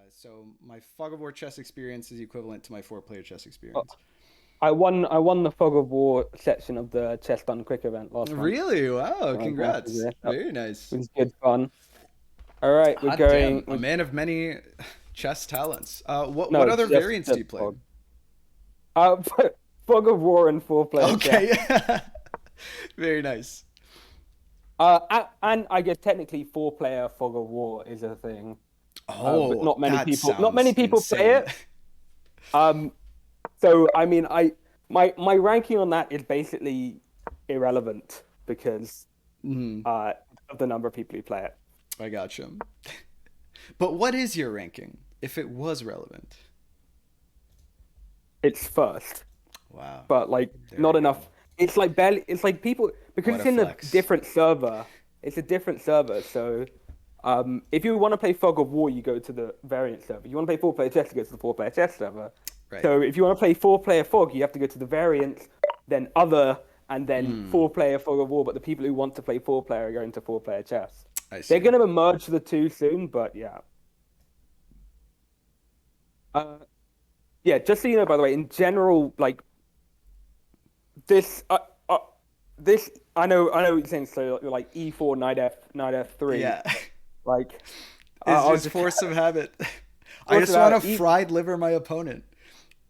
So my Fog of War chess experience is equivalent to my four-player chess Uh, experience. I won the Fog of War section of the Chess Done Quick event last month. Really? Wow! Yeah, Congrats. Very it nice. was good fun. All right, we're Hot damn! going. A man of many chess talents. What No, other just variants do just you play? Fog. Uh, Fog of War and four-player chess. Okay. Very nice. And I guess technically four-player Fog of War is a thing. But Oh, that not many sounds people play insane. it. Um, so I mean, my ranking on that is basically irrelevant because Hmm. uh of the number of people who play it. I gotcha. But what is your ranking, if it was relevant? It's first, Wow. but like There we not go. enough. It's like barely. It's like people because What it's a in a flex. different server. It's a different server. So, if you want to play Fog of War, you go to the variant server. You want to play four-player chess, you go to the four-player chess server. Right. So if you want to play four-player Fog, you have to go to the variants, then other, and then Hmm. four-player Fog of War. But the people who want to play four-player are going to four-player chess. I They're see. going to merge the two soon, but yeah. Uh, yeah, just so you know, by the way, in general, like this, this, I know what you're saying. So like E4, knight F3, Yeah. like It's I'll just just force of habit. I force just it want to out. fried liver my opponent.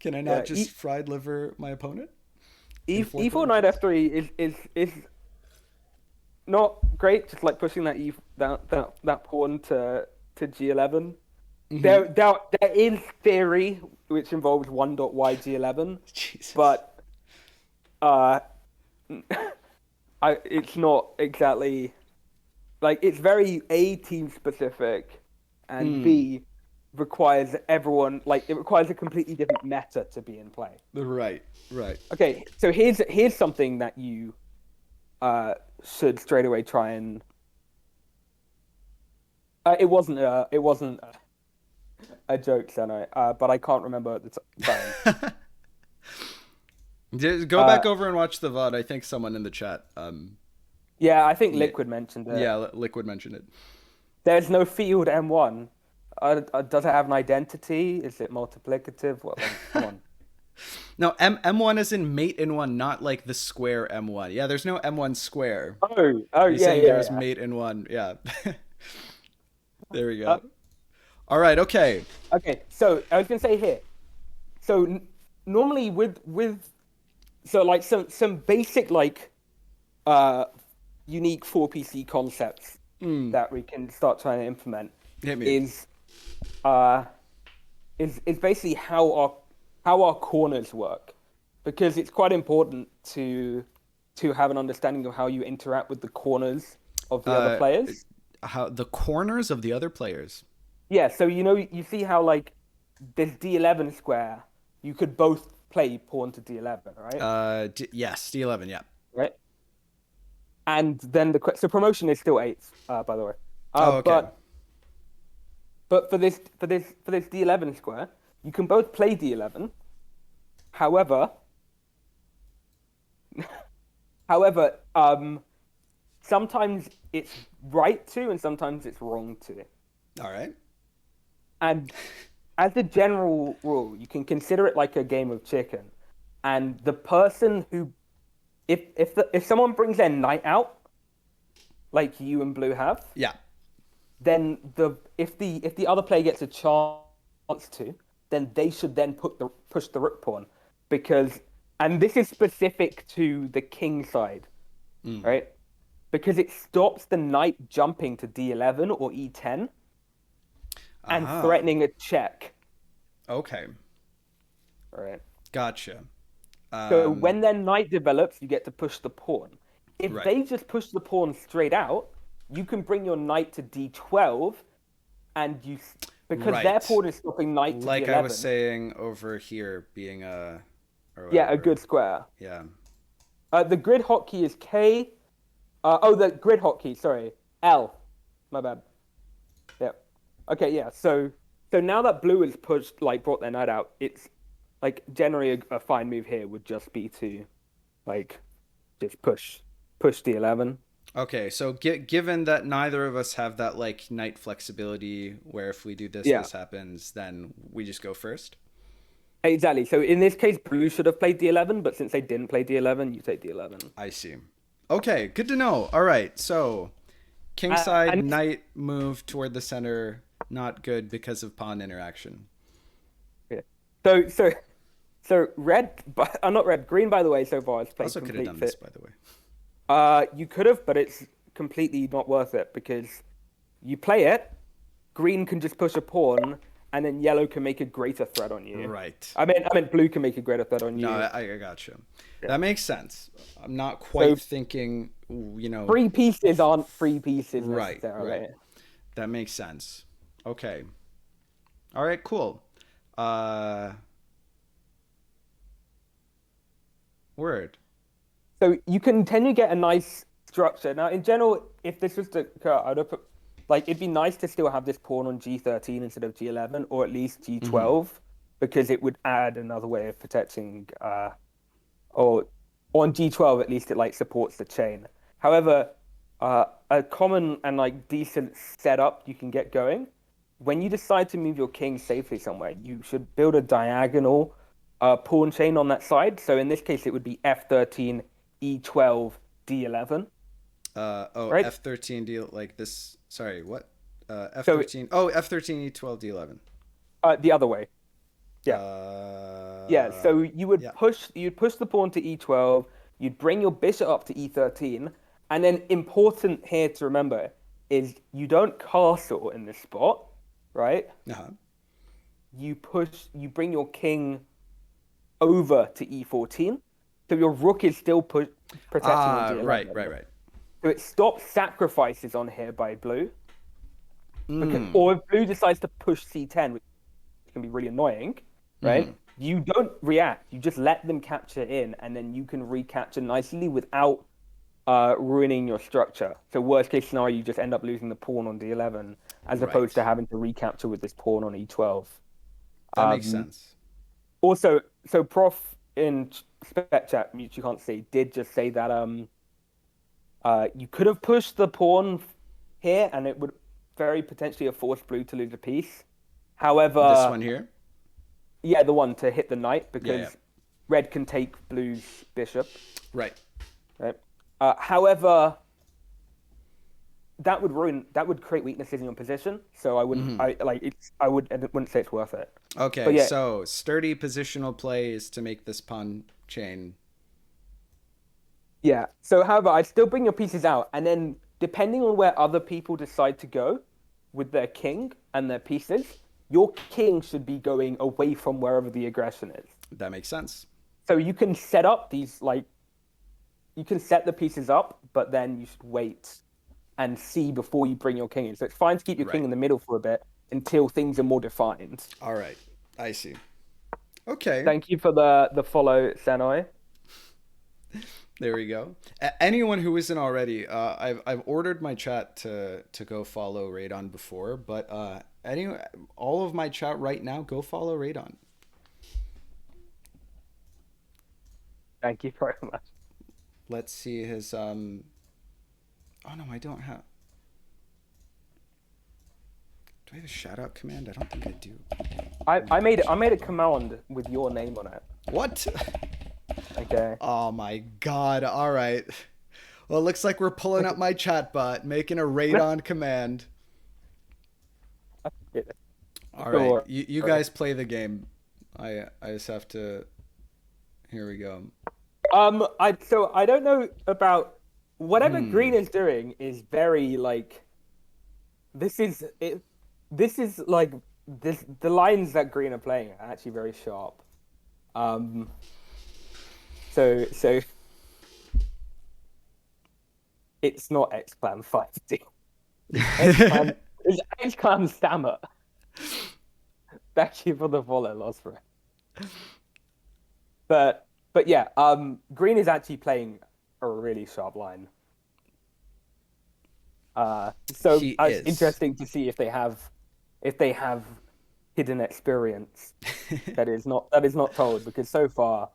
Can I not Yeah, just fried liver my opponent in four E4 player knight chess? F3 is not great. Just like pushing that pawn to G11. Hmm. There is theory which involves 1.y G11, Jesus. but uh, it's not exactly like it's very A team specific, and Hmm. B requires everyone like it requires a completely different meta to be in play. Right. Right. Okay, so here's something that you should straight away try and it wasn't a joke, Seno, but I can't remember at the time. Just go Uh, back over and watch the VOD. I think someone in the chat. yeah, I think Yeah. Liquid mentioned it. Yeah. Liquid mentioned it. There's no field M1. Does it have an identity? Is it multiplicative? What? Like, come on. No, M1 is in mate in one, not like the square M1. Yeah, there's no M1 square. Oh, He's yeah, saying yeah, there's yeah. mate in one. Yeah. There we Uh, go. All right. Okay. okay, so I was gonna say here. So normally with so like some basic like uh unique 4PC concepts Mm, that we can start trying to implement hit me. is uh is basically how our corners work because it's quite important to have an understanding of how you interact with the corners of the other Uh, players. how the corners of the other players. Yeah, so you see how like this D11 square you could both play pawn to D11, right? Yes, D11. Yeah. Right. And then so promotion is still eighth, by the way. Uh, Oh, okay. but but for this D11 square, you can both play D11. However, however, sometimes it's right to and sometimes it's wrong to. All right. And as a general rule, you can consider it like a game of chicken. And the person who, if someone brings their knight out, like you and Blue have, Yeah. then if the other player gets a chance to, then they should then push the rook pawn because and this is specific to the king side, Mm. right? Because it stops the knight jumping to d11 or e10 and Aha. threatening a check, Okay. right? Gotcha. So Um. when their knight develops, you get to push the pawn. If Right. they just push the pawn straight out, you can bring your knight to d12 and because their Right. pawn is stopping knight to Like I was d11. saying over here, being or Yeah, a whatever. good square. Yeah. The grid hotkey is K. The grid hotkey, sorry, L. My bad. Yeah. Okay, yeah. So now that blue has pushed, like, brought their knight out, it's like generally a fine move here would just be to like just push the 11. Okay, so given that neither of us have that like knight flexibility, where if we do this, Yeah, this happens, then we just go first. exactly. So in this case, blue should have played d11, but since they didn't play d11, you take d11. I see. Okay, good to know. All right, so kingside And knight move toward the center, not good because of pawn interaction. yeah. So red, but not red. Green, by the way, so far has played Also could have complete done this, fit. by the way. You could have, but it's completely not worth it because you play it, green can just push a pawn, and then yellow can make a greater threat on you. Right. I mean, blue can make a greater threat on No, you. I gotcha. Yeah. That makes sense. I'm not So quite thinking, free pieces aren't free pieces right, necessarily. right. That makes sense. Okay. All right, cool. Uh, word. So you can tend to get a nice structure. Now, in general, if this was to occur, I'd have put, like, it'd be nice to still have this pawn on g13 instead of g11, or at least Mm-hmm. g12, because it would add another way of protecting, or on g12, at least it like supports the chain. However, a common and like decent setup you can get going, when you decide to move your king safely somewhere, you should build a diagonal pawn chain on that side. So in this case, it would be f13, e12, d11, Oh, right? F13 deal like this. Sorry, what? So F13. Oh, F13 E12 D11. the other way, yeah, yeah. So Yeah. you'd push the pawn to e12, you'd bring your bishop up to e13, and then important here to remember is you don't castle in this spot, right? Uh-huh. You bring your king over to e14, so your rook is still protecting on Right, d11. right, right. So it stops sacrifices on here by blue, because Mm. or if blue decides to push c10, which can be really annoying, Mm-hmm. right? You don't react. You just let them capture in, and then you can recapture nicely without ruining your structure. So worst case scenario, you just end up losing the pawn on d11 as opposed to Right. having to recapture with this pawn on e12. That makes Um, sense. Also, so Prof in spec chat, which you can't see, did just say that you could have pushed the pawn here, and it would very potentially have forced blue to lose a piece. This However, one here? yeah, the one to hit the knight Yeah, yeah. because red can take blue's bishop, Right. right? However, that would create weaknesses in your position. So I wouldn't, Mm-hmm. I wouldn't say it's worth it. But Okay, yeah, so sturdy positional play is to make this pawn chain. yeah. So however, I'd still bring your pieces out, and then depending on where other people decide to go with their king and their pieces, your king should be going away from wherever the aggression is. That makes sense. So you can set up these like you can set the pieces up, but then you should wait and see before you bring your king in. So it's fine to keep your king Right. in the middle for a bit until things are more defined. All right. I see. Okay. Thank you for the follow, Senoi. There we go. Anyone who isn't already, I've ordered my chat to go follow Radon before, but all of my chat right now, go follow Radon. Thank you very much. Let's see his Oh no, I don't have. Do I have a shout out command? I don't think I do. I made a command with your name on it. What? Okay. Oh my god. All right. Well, it looks like we're pulling up my chat bot, making a Radon command. All right. Sure. You guys play the game. I just have to. Here we go. I don't know about whatever Hmm. green is doing is very like this is it this is like this the lines that green are playing are actually very sharp. Um so it's not X Clan 5D. It's X Clan Stammer. Thank you for the follow, Lost Friend. But yeah, green is actually playing a really sharp line. So He it's is. interesting to see if they have hidden experience that is not told because so far,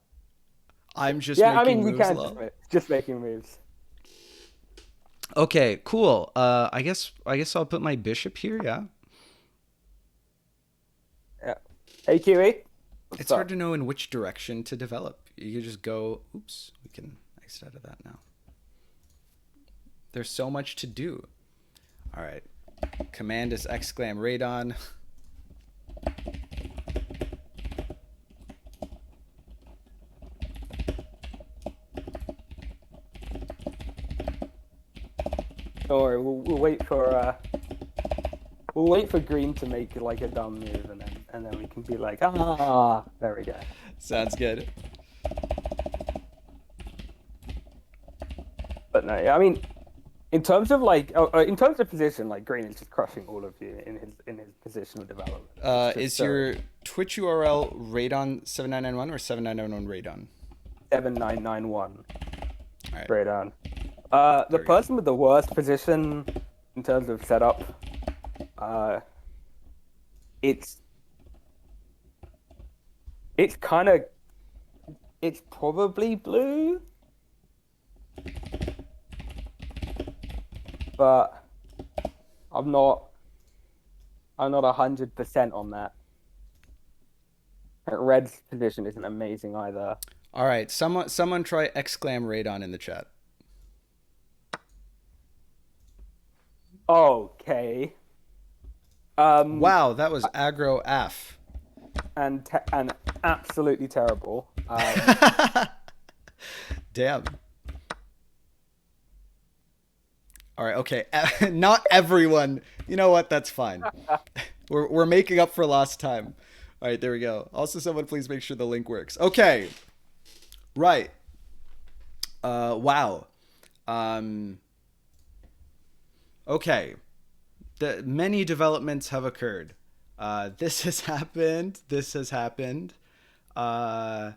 I'm just yeah, I making mean we moves, can do lol. it, just making moves. Okay, cool. I guess I'll put my bishop here. Yeah. Yeah. Hey, Kiwi. What's It's hard up? to know in which direction to develop. You could just go. Oops, we can exit out of that now. There's so much to do. All right. Command is exclam radon. Don't worry, we'll wait for green to make like a dumb move, and then we can be like, ah, there we go. Sounds good. But no, yeah, I mean, in terms of position, like green is just crushing all of you in his position of development. It's just Is so your Twitch URL radon 7991 or 7991 radon? 7991 All right. straight on. The There we go. person with the worst position in terms of setup, uh, it's it's kind of it's probably blue, but I'm not I'm not 100% on that. Red's position isn't amazing either. All right. Someone try exclam radon in the chat. Okay. Wow, that was aggro af. And absolutely terrible. Damn. All right. Okay. Not everyone. You know what? That's fine. We're making up for lost time. All right. There we go. Also, someone please make sure the link works. Okay. Right. Wow. Okay. Many developments have occurred. This has happened. This has happened. Uh,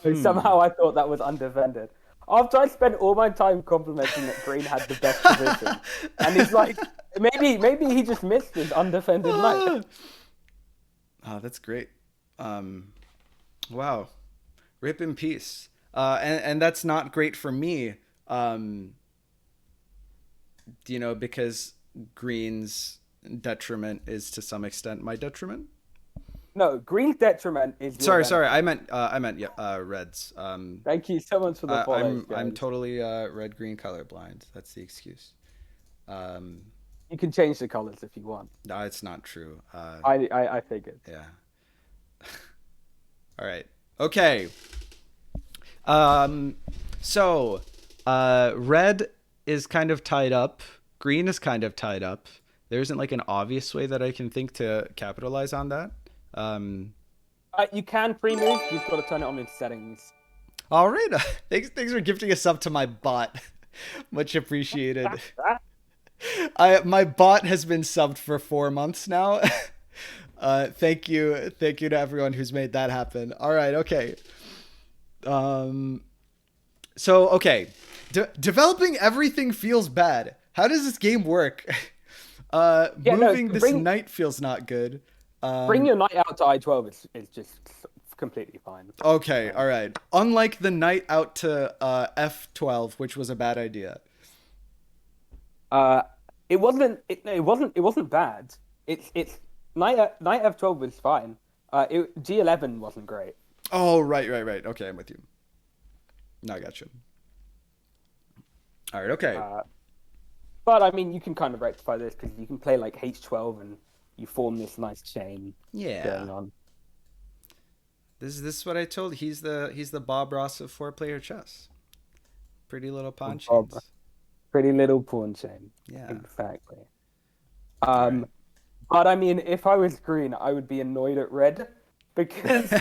Somehow I thought that was undefended. After I spent all my time complimenting that Green had the best position, and he's like, maybe he just missed his undefended knight. Oh, that's great. Wow. Rip in peace. And that's not great for me. Because Green's detriment is to some extent my detriment. No, Green's detriment is your Sorry, benefit. sorry. I meant yeah, Reds. Thank you so much for the follows, I'm guys. totally red green colorblind. That's the excuse. You can change the colors if you want. No, it's not true. I figured. Yeah. All right. Okay. So, red is kind of tied up. Green is kind of tied up. There isn't like an obvious way that I can think to capitalize on that. You can pre-move. You've got to turn it on in settings. All right. Thanks for gifting a sub to my bot. Much appreciated. My bot has been subbed for 4 months now. Thank you to everyone who's made that happen. All right, okay. So okay, developing everything feels bad. How does this game work? Moving this knight feels not good. Bring your knight out to I-12 is just completely fine. Okay, all right. Unlike the knight out to F12, which was a bad idea. It wasn't bad. It's knight F12 was fine. G11 wasn't great. Oh, right. Okay, I'm with you. No, I got you. All right, okay. But I mean, you can kind of rectify this because you can play like H12 and you form this nice chain. Yeah. Going on. This is what I told. He's the Bob Ross of 4-player chess. Pretty little pawn chains. Pretty little pawn chain. Yeah. Exactly. Right. But I mean, if I was green, I would be annoyed at red because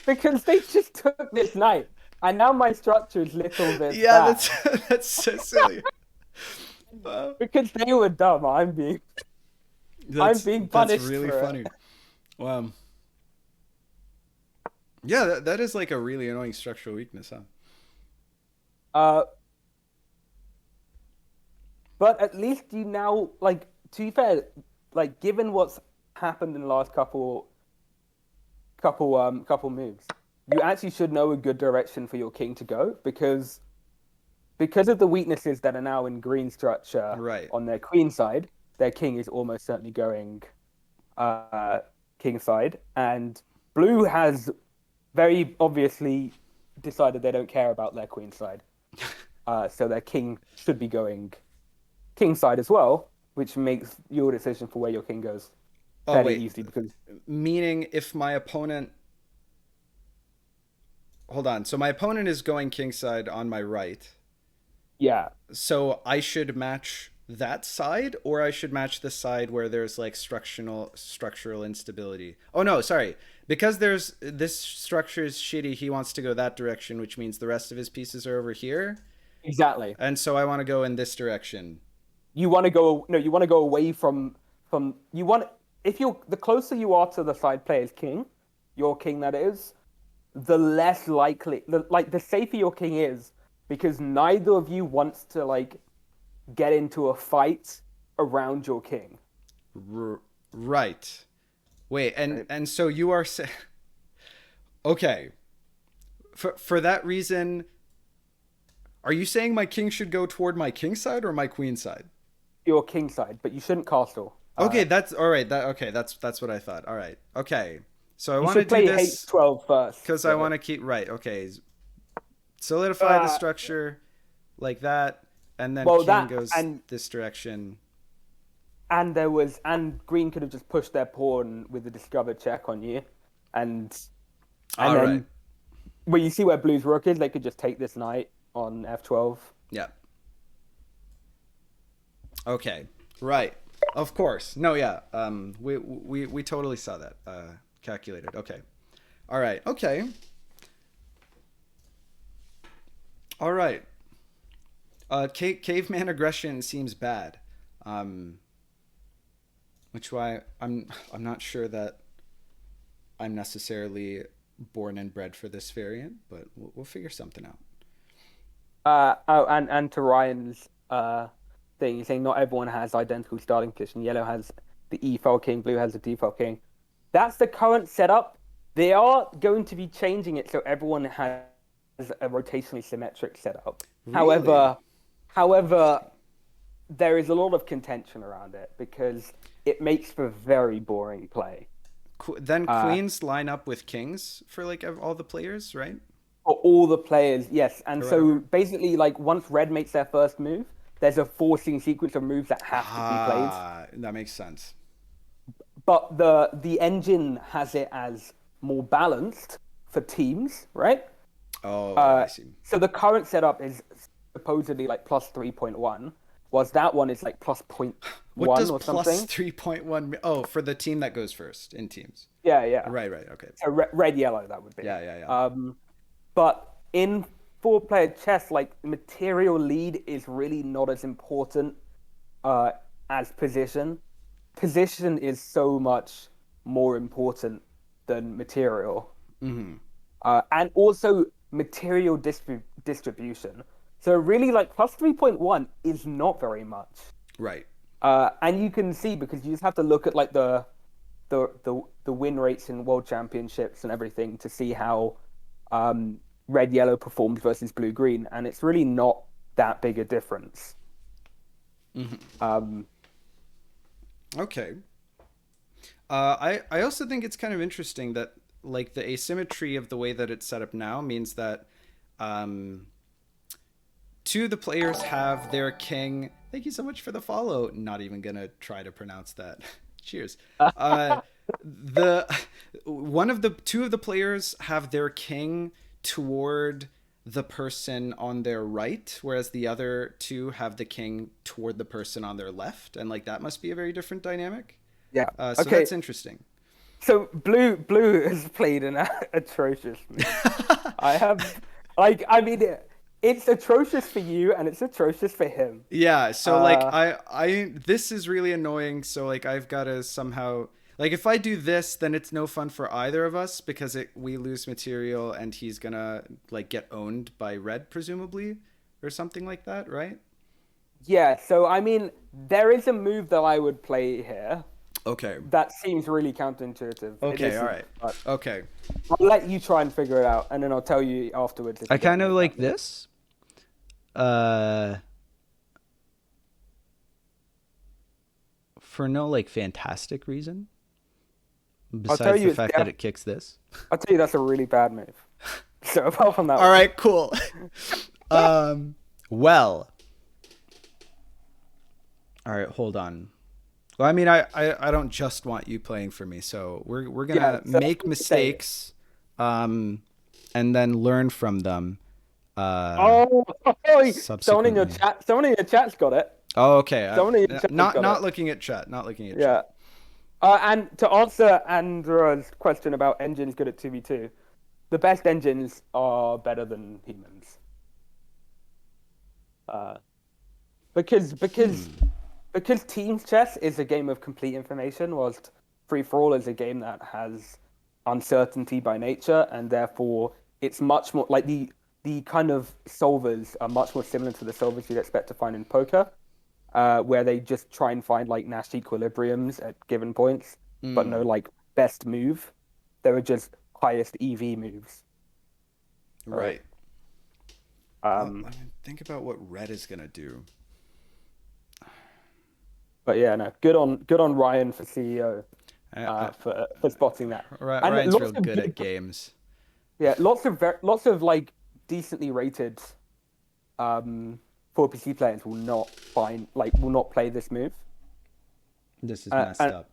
because they just took this knight, and now my structure is little bit bad. That's so silly. Because they were dumb. I'm being punished. That's really funny. Wow. Yeah, that is like a really annoying structural weakness, huh? But at least you now, like, to be fair, like, given what's happened in the last couple moves, you actually should know a good direction for your king to go, because because of the weaknesses that are now in green structure Right. on their queen side, their king is almost certainly going king side, and blue has very obviously decided they don't care about their queen side. So their king should be going king side as well, which makes your decision for where your king goes Oh fairly wait, easy because meaning if my opponent, hold on. So my opponent is going kingside on my right. yeah, So I should match that side, or I should match the side where there's like structural instability. Oh no, sorry. Because there's this structure is shitty, he wants to go that direction, which means the rest of his pieces are over here. exactly. And so I want to go in this direction. You want to go no, you want to go away from you want if you're the closer you are to the side player's king, your king that is, the less likely the safer your king is because neither of you wants to like get into a fight around your king. Right. Wait, Right? and so you are okay. For that reason, are you saying my king should go toward my king side or my queen side? Your king side, but you shouldn't castle. Okay, that's all right. That's what I thought. All right. Okay. So I You want to should do play this H12 first. because I So, want to keep right. Okay. Solidify the structure like that, and then well, king that goes and this direction. and green could have just pushed their pawn with the discover check on you, and All then right. well, you see where blue's rook is. They could just take this knight on f12. Yeah. Okay. Right. Of course. No, yeah. We totally saw that. Calculated. Okay. All right. Okay. All right. Caveman aggression seems bad. Which why I'm not sure that I'm necessarily born and bred for this variant, but we'll figure something out. Oh, and to Ryan's thing, saying not everyone has identical starting position. Yellow has the E file king, blue has the D file king. That's the current setup. They are going to be changing it so everyone has a rotationally symmetric setup. Really? However, there is a lot of contention around it because it makes for very boring play. Then queens line up with kings for like all the players, right? For all the players, yes. And Or so whatever. basically, like once red makes their first move, there's a forcing sequence of moves that have to be played. That makes sense. But the engine has it as more balanced for teams, right? Oh, I see. So the current setup is supposedly like plus 3.1, whilst that one is like plus point What 1 does or plus something. 3.1 mean? Oh, for the team that goes first in teams. Yeah, yeah. Right, right. Okay. So red, yellow, that would be. Yeah, yeah, yeah. But in four-player chess, like material lead is really not as important as position. Position is so much more important than material, and also material distribution. So really, like plus 3.1 is not very much, Right. and you can see because you just have to look at like the win rates in world championships and everything to see how red yellow performed versus blue green, and it's really not that big a difference. Okay. I also think it's kind of interesting that like the asymmetry of the way that it's set up now means that two of the players have their king. Thank you so much for the follow. Not even gonna try to pronounce that. Cheers. The two of the players have their king toward the person on their right, whereas the other two have the king toward the person on their left, and like that must be a very different dynamic. Yeah. So Okay. that's interesting. So blue has played an atrocious move. I have, like, I mean, it's atrocious for you and it's atrocious for him. Yeah, so like I this is really annoying, so like I've got to somehow like if I do this then it's no fun for either of us because we lose material and he's going to like get owned by red presumably or something like that, right? Yeah. So I mean, there is a move that I would play here Okay. that seems really counterintuitive. It Okay, isn't, all right. but Okay. I'll let you try and figure it out, and then I'll tell you afterwards. If I it doesn't kind of make like sense. this. Uh, for no like fantastic reason I'll tell besides the you, fact that it kicks this. I'll tell you that's a really bad move. So apart from that All one, right, cool. um, well, all right, hold on. Well, I mean, I don't just want you playing for me, so we're yeah. gonna So make say, mistakes, um, and then learn from them, oh, subsequently. someone in your chat's got it. Oh, okay. Someone in your chat's got Not it. looking at chat. Not looking at chat. Yeah. And to answer Andrea's question about engines good at 2v2, the best engines are better than humans. Uh, because because Hmm. because teams chess is a game of complete information, whilst free for all is a game that has uncertainty by nature, and therefore it's much more like the kind of solvers are much more similar to the solvers you'd expect to find in poker, where they just try and find like Nash equilibriums at given points, but no Hmm. like best move. There are just highest EV moves, right? Right. Um, I mean, think about what red is gonna do. but yeah, no, good on Ryan for CEO, I, for spotting that, and Ryan's real lots of good at good, games. yeah, lots of like decently rated 4PC players will not play this move, This is messed and up.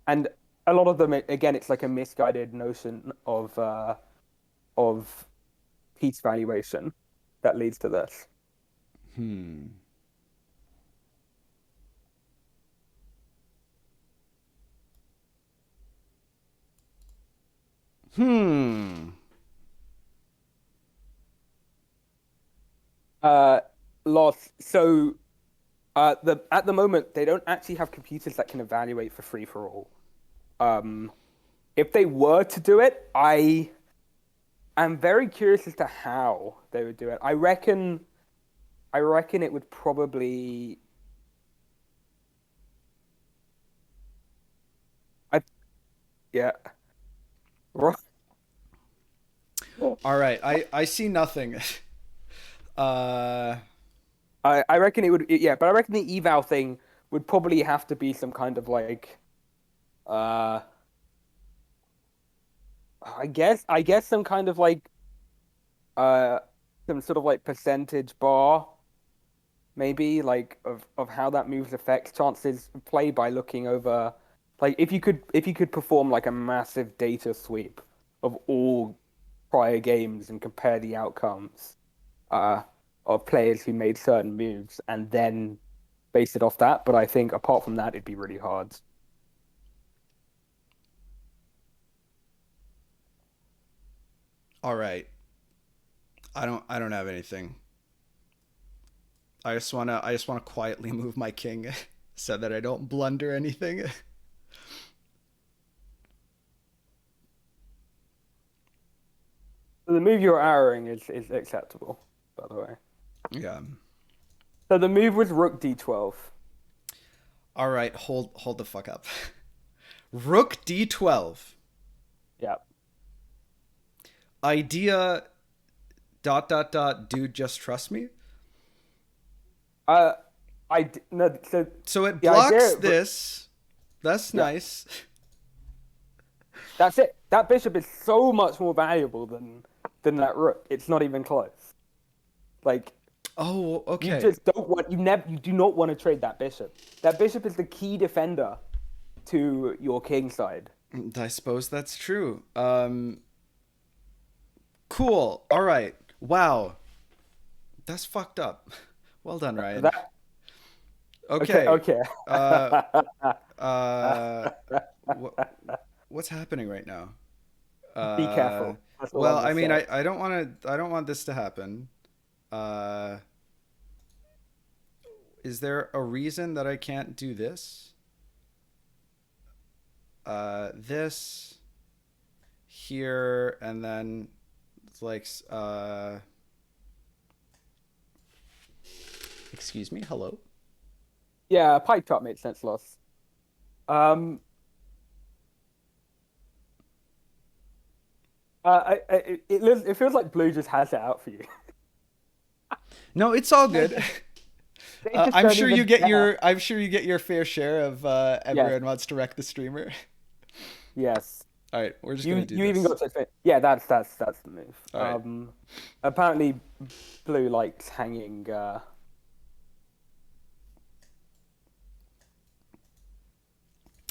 and a lot of them again it's like a misguided notion of piece valuation that leads to this. Hmm. Hmm. Uh, loss. So the at the moment they don't actually have computers that can evaluate for free for all. Um, if they were to do it, I am very curious as to how they would do it. I reckon it would probably. I yeah. All right. I see nothing. uh. I reckon it would, yeah, but I reckon the eval thing would probably have to be some kind of like, uh, I guess some kind of like, uh, some sort of like percentage bar, maybe like of how that moves affects chances of play by looking over, like if you could perform like a massive data sweep of all prior games and compare the outcomes, uh, of players who made certain moves and then base it off that. But I think apart from that, it'd be really hard. All right. I don't have anything. I just wanna quietly move my king so that I don't blunder anything. The move you're arrowing is acceptable, by the way. Yeah. So the move was Rook D12. All right. Hold the fuck up. Rook D12. Yeah. Idea dude just trust me. Uh, no. So So it the blocks idea, this. That's yeah, nice. that's it. That bishop is so much more valuable than that rook. It's not even close. Like Oh, you okay. just don't want you do not want to trade that bishop. That bishop is the key defender to your king side. I suppose that's true. Cool. All right. Wow. That's fucked up. Well done, Ryan. That okay, Okay. okay. Uh, uh, what, what's happening right now? Be careful. That's all Well, I'm gonna I mean, say. I don't want this to happen. Uh, is there a reason that I can't do this? This here, and then it's like, excuse me, hello. Yeah, pie chart makes sense, Loss. Um, it feels like Blue just has it out for you. No, it's all They good. just, they just I'm don't sure you even get care. your fair share of Yes, everyone wants to wreck the streamer. yes. All right, we're just gonna You do you even this. got to say, yeah, that's the move. All right. Apparently, Blue likes hanging.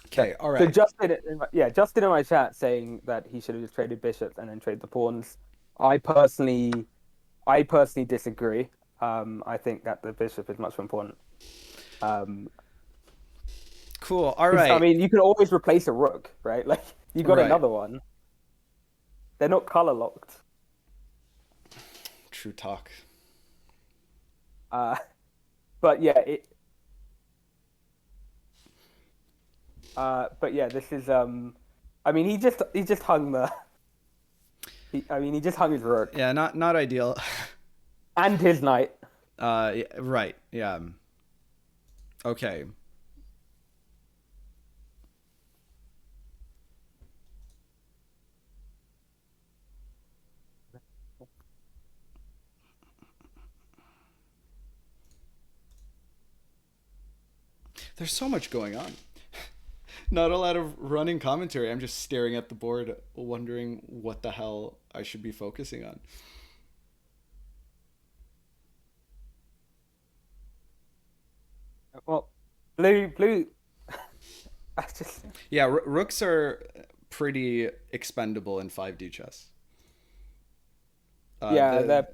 Okay. All So right. Justin in my chat saying that he should have just traded bishops and then trade the pawns. I personally, I personally disagree. I think that the bishop is much more important. Um, Cool. All because I right. mean, you can always replace a rook, right? Like you got Right. another one. They're not color locked. True talk. Uh, but yeah, this is I mean, he just hung the. I mean, he just hung his rook Yeah. Not ideal. and his knight. Yeah, right. Yeah. Okay. There's so much going on. Not a lot of running commentary. I'm just staring at the board, wondering what the hell I should be focusing on. Well, blue. I just Yeah, rooks are pretty expendable in 5D chess. yeah, The they're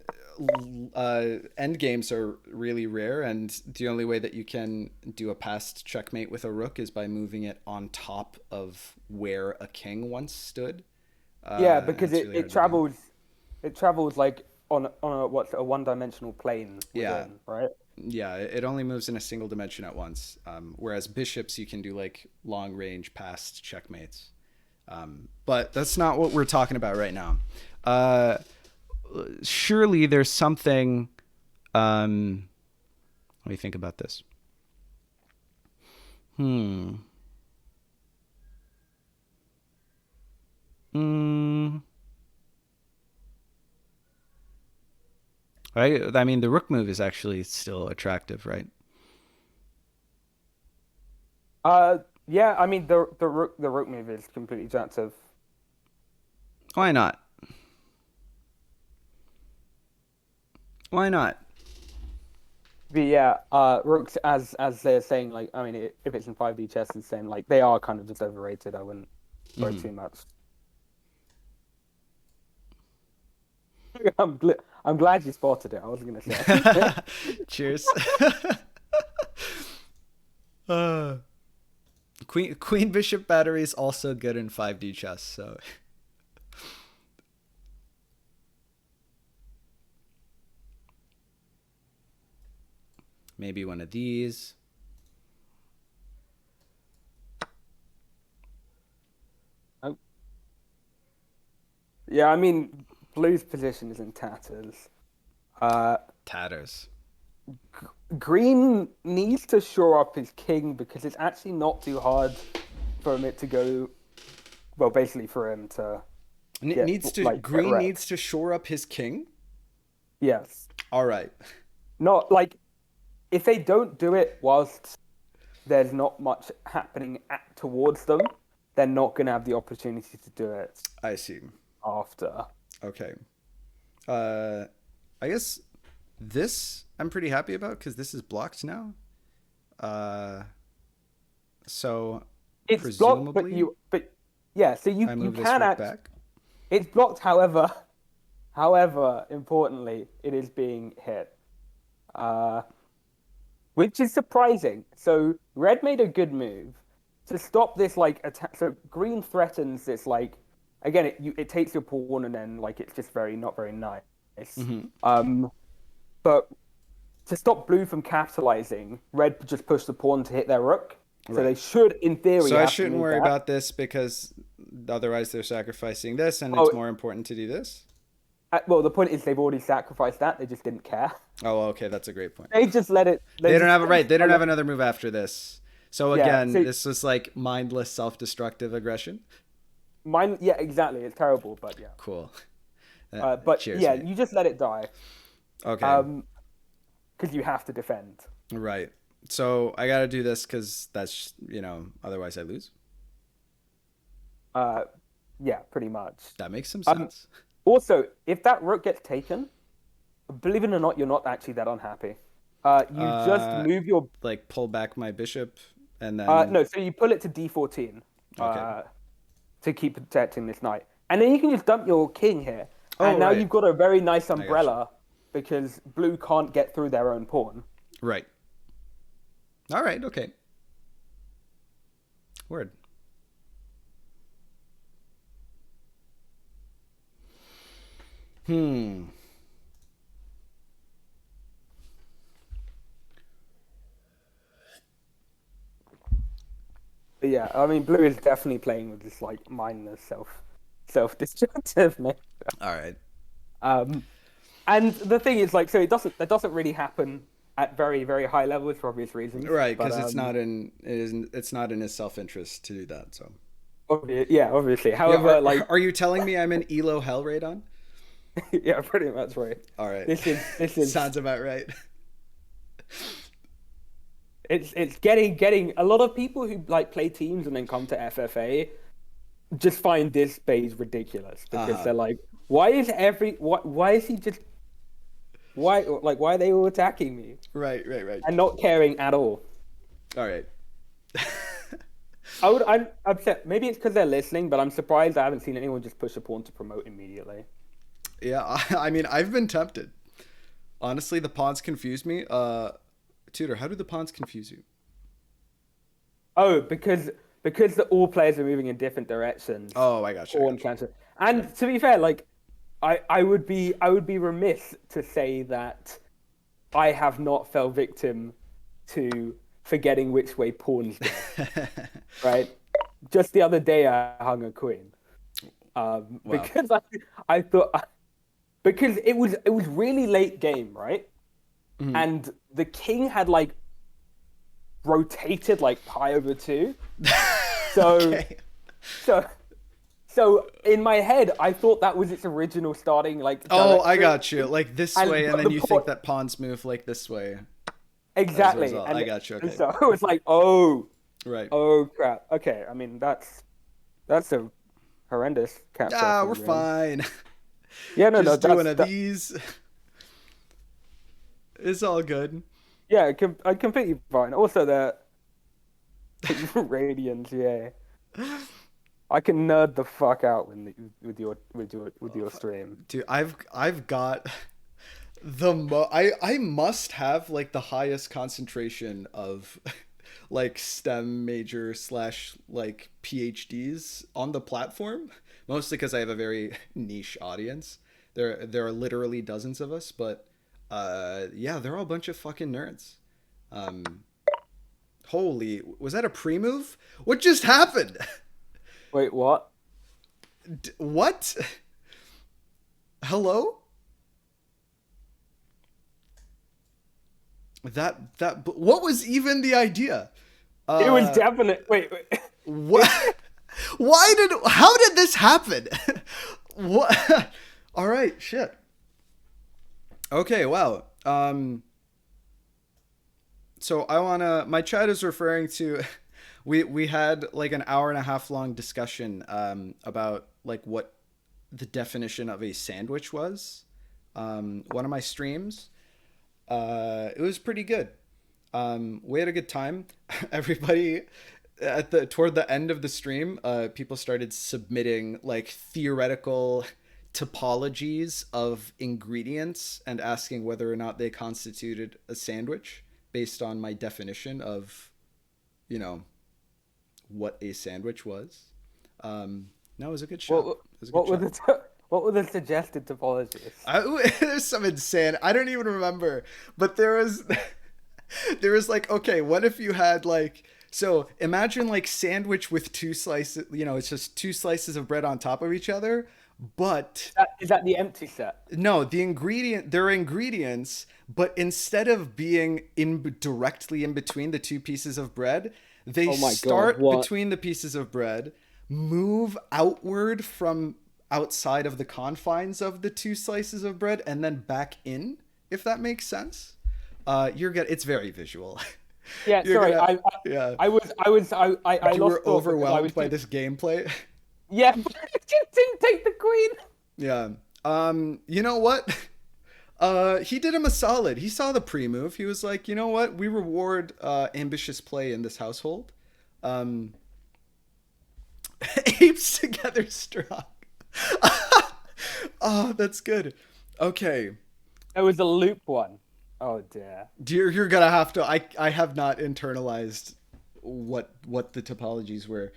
end games are really rare, and the only way that you can do a past checkmate with a rook is by moving it on top of where a king once stood. yeah, And because it's really hard to do. it travels like on a what's a one-dimensional plane Yeah, within, right? yeah, it only moves in a single dimension at once. Whereas bishops, you can do like long range past checkmates. But that's not what we're talking about right now. Uh, Surely there's something. Let me think about this. Hmm. Mm. Right. I mean, the rook move is actually still attractive, right? Yeah, I mean the rook move is completely attractive. Why not? Why not? But yeah, rooks as they're saying, like I mean, if it's in 5D chess, it's saying like they are kind of just overrated. I wouldn't worry Mm-hmm. too much. I'm glad you spotted it. I was gonna say. Cheers. uh, Queen Bishop battery is also good in 5D chess, so maybe one of these. Oh, yeah, I mean, blue's position is in tatters. Uh, Tatters. Green needs to shore up his king because it's actually not too hard for him to go. Well, basically for him to get Green wrecked. needs to shore up his king. Yes, All right. not like if they don't do it whilst there's not much happening towards them, they're not going to have the opportunity to do it I see. after. Okay. Uh, I guess this I'm pretty happy about because this is blocked now. Uh, so It's blocked, presumably but yeah, so I you move this can rook act. back. It's blocked, however, importantly, it is being hit, uh, which is surprising. So red made a good move to stop this like attack. So green threatens this like again. It takes your pawn and then like it's just not very nice. Mm-hmm. Um, but to stop blue from capitalizing, red just pushed the pawn to hit their rook. So Right. they should, in theory, So I have to shouldn't move worry that. about this because otherwise they're sacrificing this, and it's Oh, more important to do this. well, the point is they've already sacrificed that. They just didn't care. Oh, okay, that's a great point. They just let it. They They don't just have it right. They don't have another move after this. So yeah. again, So this was like mindless, self-destructive aggression. mine. Yeah, exactly. It's terrible, but yeah. Cool. But Cheers, yeah, mate. you just let it die. Okay. Um, because you have to defend. Right. So I got to do this because that's, otherwise I lose. Uh, yeah, pretty much. That makes some Um, sense. Also, if that rook gets taken, believe it or not, you're not actually that unhappy. You just Uh, move your like pull back my bishop and then, no, so you pull it to d14 okay. to keep protecting this knight, and then you can just dump your king here, Oh, and now right. you've got a very nice I got you. umbrella because blue can't get through their own pawn. Right. All right. Okay. Word. Hmm. But yeah, I mean, blue is definitely playing with this like mindless self-destructive method. All right. Um, and the thing is, like, so that doesn't really happen at very, very high levels for obvious reasons. Right, But because it's not in his self-interest to do that. So yeah, obviously. yeah, However, like, are you telling me I'm an Elo hell radon? yeah, pretty much right. All right. This is Sounds about right. it's getting a lot of people who like play teams and then come to FFA just find this phase ridiculous because they're like, why is he just why are they all attacking me Right, right, right. and not caring at all? All right. I'm upset. Maybe it's because they're listening, but I'm surprised I haven't seen anyone just push a pawn to promote immediately. Yeah, I mean, I've been tempted. Honestly, the pawns confuse me. Tutor, how do the pawns confuse you? Oh, because all players are moving in different directions. Oh, I got you. Pawn transfer. And to be fair, like I would be remiss to say that I have not fell victim to forgetting which way pawns go. Right? Just the other day I hung a queen. Wow. Because I thought because it was really late game, right? Mhm. And the king had like rotated like pi over 2. So Okay. so in my head I thought that was its original starting like Oh, I direction. got you. Like this And way, and then the you pawn- think that pawns move like this way. Exactly. As a result. I got you. And Okay. so I was like, oh Right. crap. Okay, I mean that's a horrendous capture. Ah, from we're the end. fine. Yeah, no, Just do one that's of these. It's all good. yeah, I completely fine. Also, the radians, yeah. I can nerd the fuck out with your stream. Dude, I've got I must have like the highest concentration of like STEM major slash like PhDs on the platform, mostly because I have a very niche audience. There are literally dozens of us, but yeah, they're all a bunch of fucking nerds. Um, Holy, was that a pre-move? What just happened? Wait, what? What? Hello? What was even the idea? It was definite. Wait. What? How did this happen? What? All right, shit. Okay, wow. So my chat is referring to we had like an hour and a half long discussion about like what the definition of a sandwich was. One of my streams. It was pretty good. We had a good time. Everybody toward the end of the stream, people started submitting like theoretical topologies of ingredients and asking whether or not they constituted a sandwich based on my definition of, what a sandwich was. No, it was a good show. What were the suggested topologies? There's some insane. I don't even remember, but there was like, okay, what if you had like, so imagine like sandwich with two slices. It's just two slices of bread on top of each other. But Is that the empty set? no, there are ingredients, but instead of being directly in between the two pieces of bread, they start between the pieces of bread, move outward from outside of the confines of the two slices of bread, and then back in, if that makes sense. You're good. It's very visual. Yeah, You're sorry. gonna, yeah. I You were lost thought because I overwhelmed was by too. this gameplay. Yeah, but I just didn't take the queen. Yeah. You know what? He did him a solid. He saw the pre-move. He was like, you know what? We reward ambitious play in this household. Um, apes together strong. Oh, that's good. Okay. It was a loop one. Oh dear. You're gonna have to. I have not internalized what the topologies were.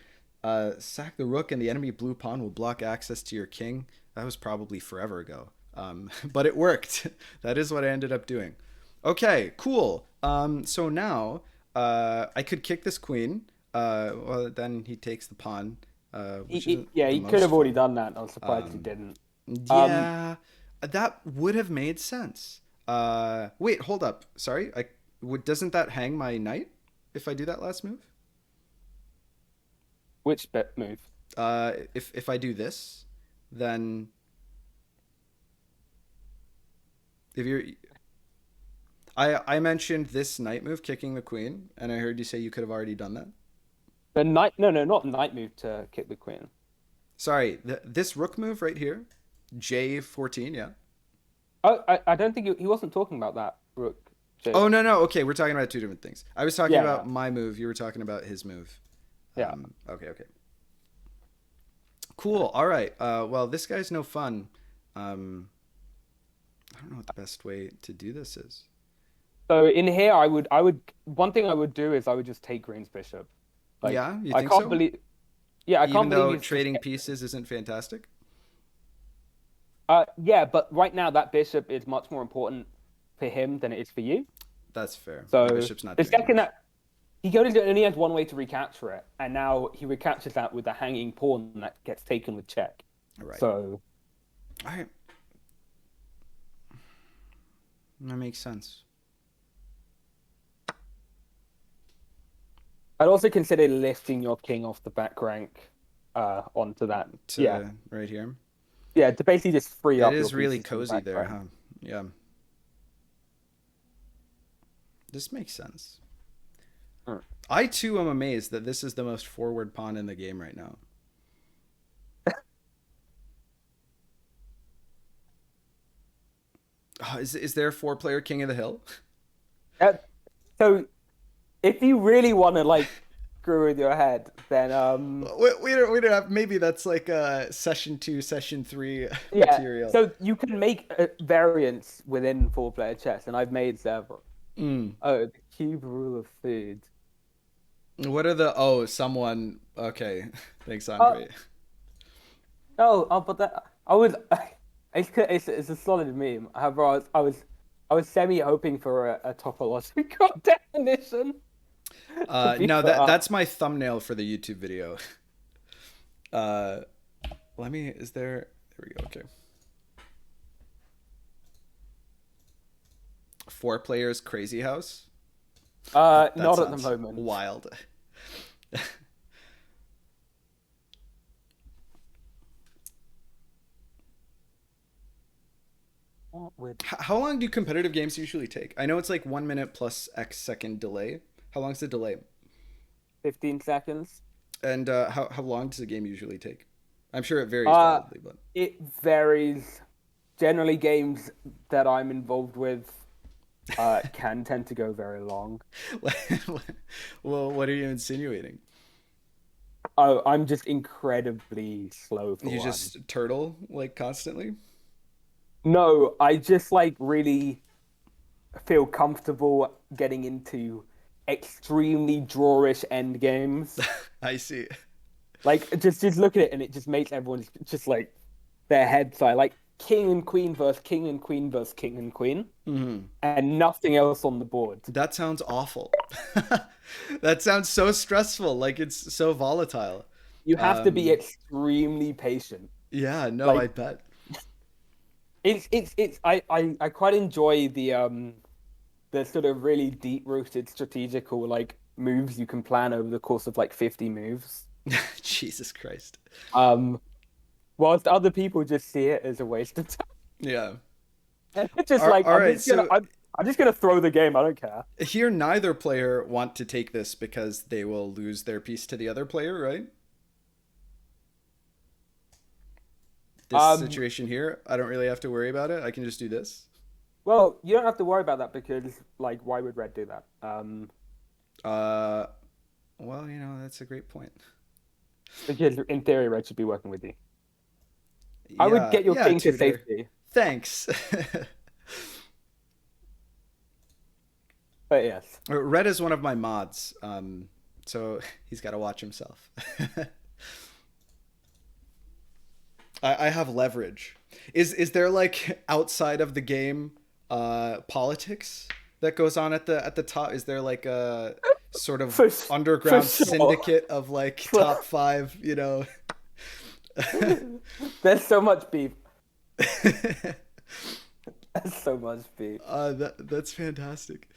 Sack the rook and the enemy blue pawn will block access to your king. That was probably forever ago. But it worked. That is what I ended up doing. Okay, cool. So now I could kick this queen. Well, then he takes the pawn, which isn't Yeah, the he could most have already fun. done that. I'm surprised he didn't. Um, Yeah, that would have made sense. Wait, hold up. Sorry, doesn't that hang my knight if I do that last move? which bet move? If I do this, then if you're, I mentioned this knight move, kicking the queen, and I heard you say you could have already done that. The knight? No, no, not knight move to kick the queen. Sorry, this rook move right here, J14, yeah. Oh, I don't think he wasn't talking about that rook. Oh no no, okay, we're talking about two different things. I was talking Yeah, about my move. You were talking about his move. yeah. Okay, okay. Cool. All right. Well, this guy's no fun. I don't know what the best way to do this is. So in here, one thing I would do is I would just take Green's bishop. Like Yeah, you I think can't so? believe, yeah, I Even can't believe though he's just. trading pieces isn't fantastic. Yeah, but right now that bishop is much more important for him than it is for you. That's fair. My So bishop's not the doing second much. that he only has one way to recapture it, and now he recaptures that with a hanging pawn that gets taken with check. All right. So All right. That makes sense. I'd also consider lifting your king off the back rank onto that. Yeah, To right here. yeah, to basically just free It up your is really pieces from the cozy back there, rank. huh? Yeah. This makes sense. Hmm. I too am amazed that this is the most forward pawn in the game right now. Oh, is there a four-player King of the Hill? Uh, so if you really want to like screw with your head, then We don't have. Maybe that's like session two, session three yeah. material. So you can make variants within four-player chess, and I've made several. Mm. Oh, the cube rule of food. What are the? Oh, someone. Okay, thanks, Oh, Andre. but that I was. It's a solid meme. However, I was semi hoping for a topological definition to be No, put up. that's my thumbnail for the YouTube video. Uh, let me. Is there? There we go. Okay. Four players, Crazy House. That Not at the sounds moment. wild. What would How long do competitive games usually take? I know it's like 1 minute plus X second delay. How long's the delay? 15 seconds? And how long does a game usually take? I'm sure it varies Uh, wildly, but it varies. Generally, games that I'm involved with can tend to go very long. well, what are you insinuating? Oh, I'm just incredibly slow for You one. just turtle like constantly? No, I just like really feel comfortable getting into extremely drawish end games. I see. Like just look at it and it just makes everyone just like their heads high. Like king and queen versus king and queen versus king and queen, Hmm. and nothing else on the board. That sounds awful. That sounds so stressful. Like it's so volatile. You have to be Um, extremely patient. yeah, no, I Like bet. it's I quite enjoy the sort of really deep rooted strategical like moves you can plan over the course of like 50 moves. Jesus Christ. Um, whilst other people just see it as a waste of time. Yeah. It's just like All right. So I'm just gonna throw the game. I don't care. Here, neither player want to take this because they will lose their piece to the other player, right? This Um, situation here, I don't really have to worry about it. I can just do this. well, you don't have to worry about that because, like, why would red do that? Uh, well, that's a great point. Because in theory, red should be working with you. I would Yeah, get your yeah, king to tutor. safety, Thanks. but yes. Red is one of my mods, so he's got to watch himself. I have leverage. Is there like outside of the game politics that goes on at the top? Is there like a sort of For underground sure. syndicate of like For- top five, There's so much beef. There's so much beef. that's fantastic.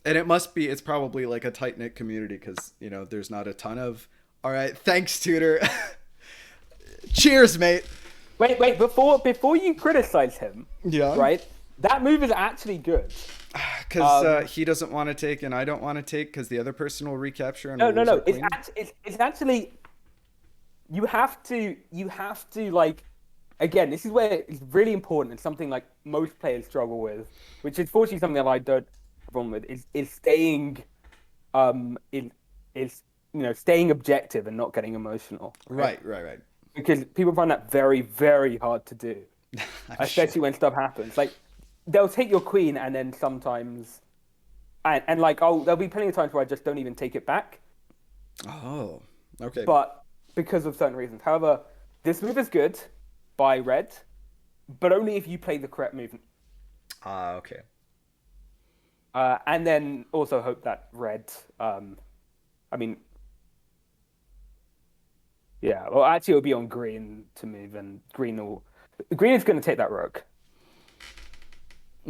And it's probably like a tight knit community because, there's not a ton of, all right, thanks, tutor. Cheers, mate. Wait. Before you criticize him, Yeah. right? That move is actually good. Because he doesn't want to take and I don't want to take because the other person will recapture and we'll lose No. our queen. It's actually you have to like again. This is where it's really important and something like most players struggle with, which is fortunately something that I don't have a problem with. Is staying staying objective and not getting emotional. Right. Because people find that very, very hard to do, especially when stuff happens. Like, they'll take your queen, and then sometimes, and like, there'll be plenty of times where I just don't even take it back. Oh, okay. But because of certain reasons. However, this move is good by red, but only if you play the correct move. Okay. And then also hope that red, I mean, yeah, well, actually, it'll be on green to move, and green is going to take that rook.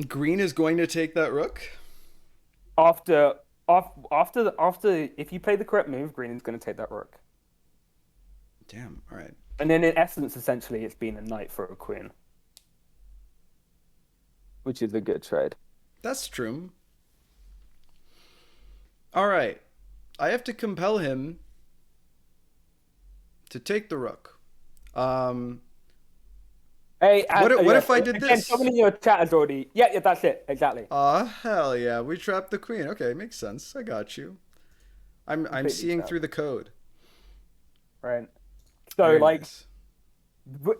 Green is going to take that rook. After, if you play the correct move, green is going to take that rook. Damn. All right. And then, in essence, essentially, it's been a knight for a queen, which is a good trade. That's true. All right. I have to compel him to take the rook. Hey, what if I did again, this? someone in your chat has already. Yeah, that's it. Exactly. Hell yeah. We trapped the queen. Okay, makes sense. I got you. I'm Completely seeing trapped. through the code. Right. So, Very like, nice.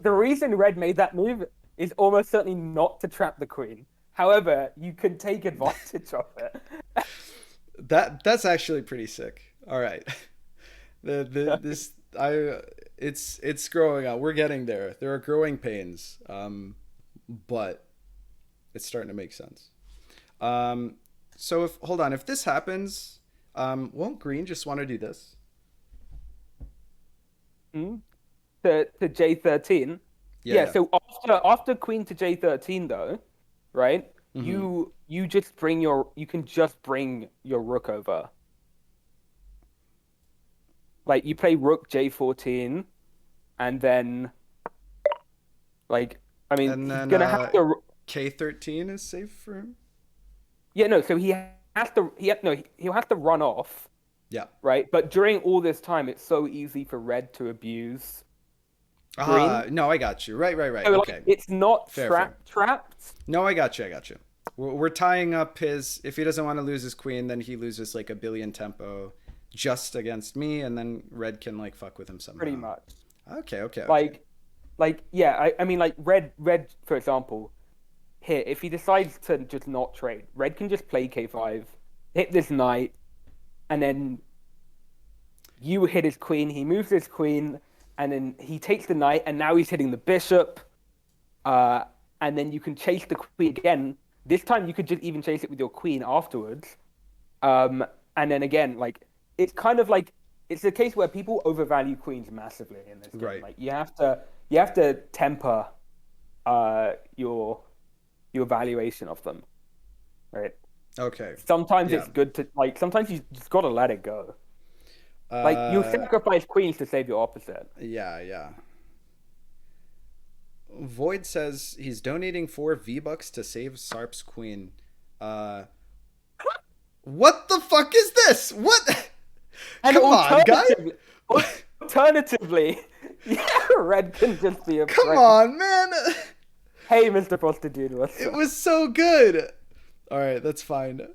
the reason red made that move is almost certainly not to trap the queen. However, you can take advantage of it. That's actually pretty sick. All right. It's growing out. We're getting there. There are growing pains. But it's starting to make sense. So if this happens, won't green just want to do this? To J13. Yeah. So after queen to J13 though, right? Mm-hmm. You can just bring your rook over. Like you play rook J14, and then like I mean And he's then gonna have to. K13 is safe for him. Yeah, no. So he'll have to run off. Yeah. Right, but during all this time, it's so easy for red to abuse green. No, I got you. Right. So, Okay. like, it's not Fair. trapped. No, I got you. We're tying up his. If he doesn't want to lose his queen, then he loses like a billion tempo just against me, and then red can like fuck with him somehow. Pretty much. Okay. Yeah. I mean, like red, for example, here if he decides to just not trade, red can just play K5, hit this knight, and then you hit his queen. He moves his queen, and then he takes the knight, and now he's hitting the bishop. And then you can chase the queen again. This time you could just even chase it with your queen afterwards. And then again, like it's kind of like it's a case where people overvalue queens massively in this game. Right. Like you have to temper your valuation of them, right? Okay. Sometimes Yeah. it's good to like. Sometimes you just gotta let it go. Like you sacrifice queens to save your opposite. Yeah. Void says he's donating 4 V-Bucks to save Sarp's queen. What the fuck is this? What? And Come on, guy. Alternatively, yeah, Red can just be a Come prick. on, man. Hey, Mr. Frosted Dude, what's It up? was so good. All right, that's fine.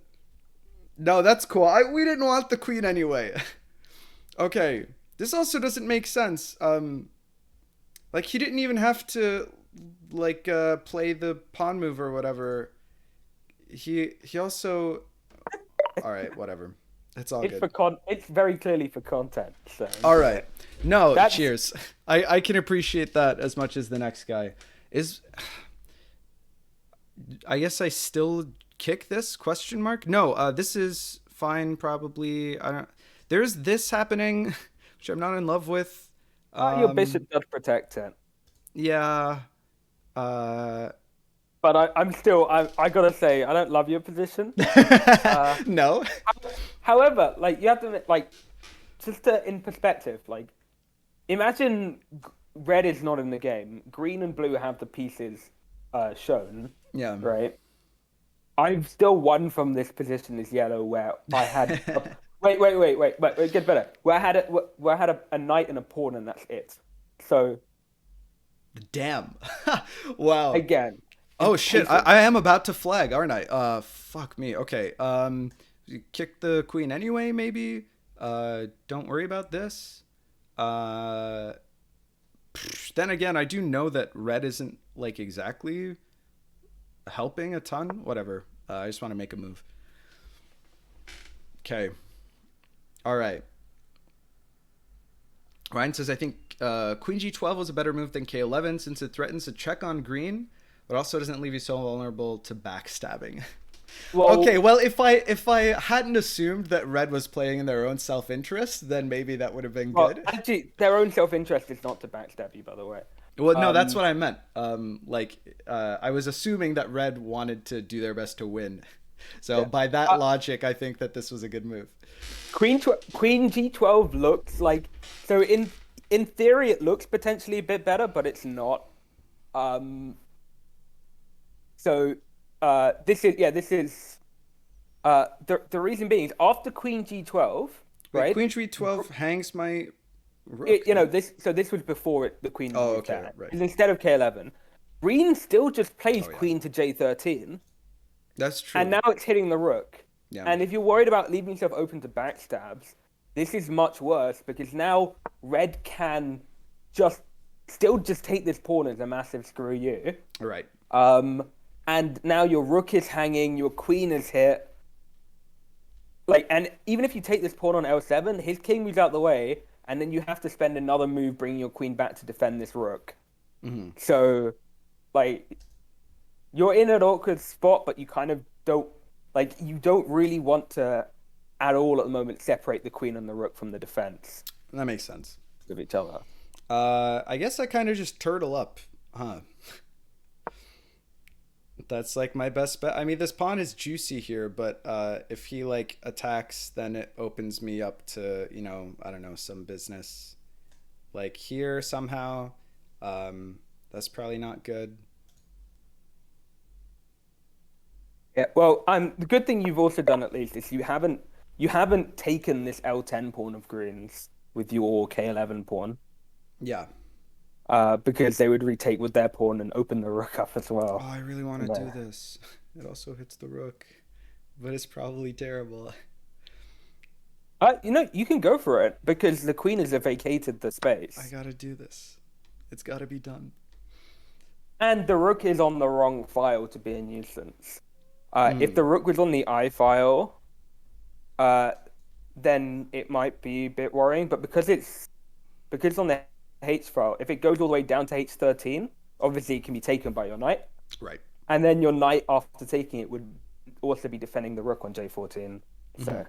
No, that's cool. We didn't want the queen anyway. Okay, this also doesn't make sense. Like he didn't even have to like play the pawn move or whatever. He also. All right, whatever. It's all good. It's very clearly for content. So. All right. No, cheers. I can appreciate that as much as the next guy. I guess I still kick this question mark? No, this is fine probably. I don't There's this happening which I'm not in love with. Your bishop does protect it. Yeah. But I'm still I gotta say I don't love your position. No. However, like you have to like just in perspective, like imagine red is not in the game. Green and blue have the pieces shown. Yeah. Right. I've still won from this position as yellow, where I had wait, it gets better. Where I had a knight and a pawn, and that's it. So. Damn. Wow. Again. Oh shit! I am about to flag, aren't I? Fuck me. Okay. Kick the queen anyway, maybe. Don't worry about this. Then again, I do know that red isn't like exactly helping a ton. Whatever. I just want to make a move. Okay. All right. Ryan says, I think Queen G12 was a better move than K11 since it threatens to check on green, but also doesn't leave you so vulnerable to backstabbing. Well, okay, well, if I hadn't assumed that red was playing in their own self-interest, then maybe that would have been good. Actually, their own self-interest is not to backstab you, by the way. Well, no, that's what I meant. I was assuming that red wanted to do their best to win. So by that logic, I think that this was a good move. Queen G12 looks like... So in theory, it looks potentially a bit better, but it's not. This is the reason being is after Queen G12, right? Queen G12 hangs my rook. This was before the Queen. Oh, okay, right. Instead of K11, Green still just plays Queen to J13. That's true. And now it's hitting the rook. Yeah. And if you're worried about leaving yourself open to backstabs, this is much worse because now red can just take this pawn as a massive screw you. Right. And now your rook is hanging, your queen is hit. And even if you take this pawn on L7, his king moves out the way, and then you have to spend another move bringing your queen back to defend this rook. Mm-hmm. So, you're in an awkward spot, but you kind of don't, you don't really want to, at all at the moment, separate the queen and the rook from the defense. That makes sense. Of each other. I guess I kind of just turtle up, huh? That's my best bet. I mean, this pawn is juicy here, but if he attacks, then it opens me up to, I don't know, some business. Here somehow. That's probably not good. Yeah, well, the good thing you've also done at least is you haven't taken this L10 pawn of greens with your K11 pawn. Yeah. Because they would retake with their pawn and open the rook up as well. Oh, I really want to do this. It also hits the rook, but it's probably terrible. You can go for it because the queen has vacated the space. I gotta do this. It's gotta be done. And the rook is on the wrong file to be a nuisance. If the rook was on the I file, then it might be a bit worrying. But because it's on the H file, if it goes all the way down to H13, obviously it can be taken by your knight. Right. And then your knight, after taking it, would also be defending the rook on J14. So,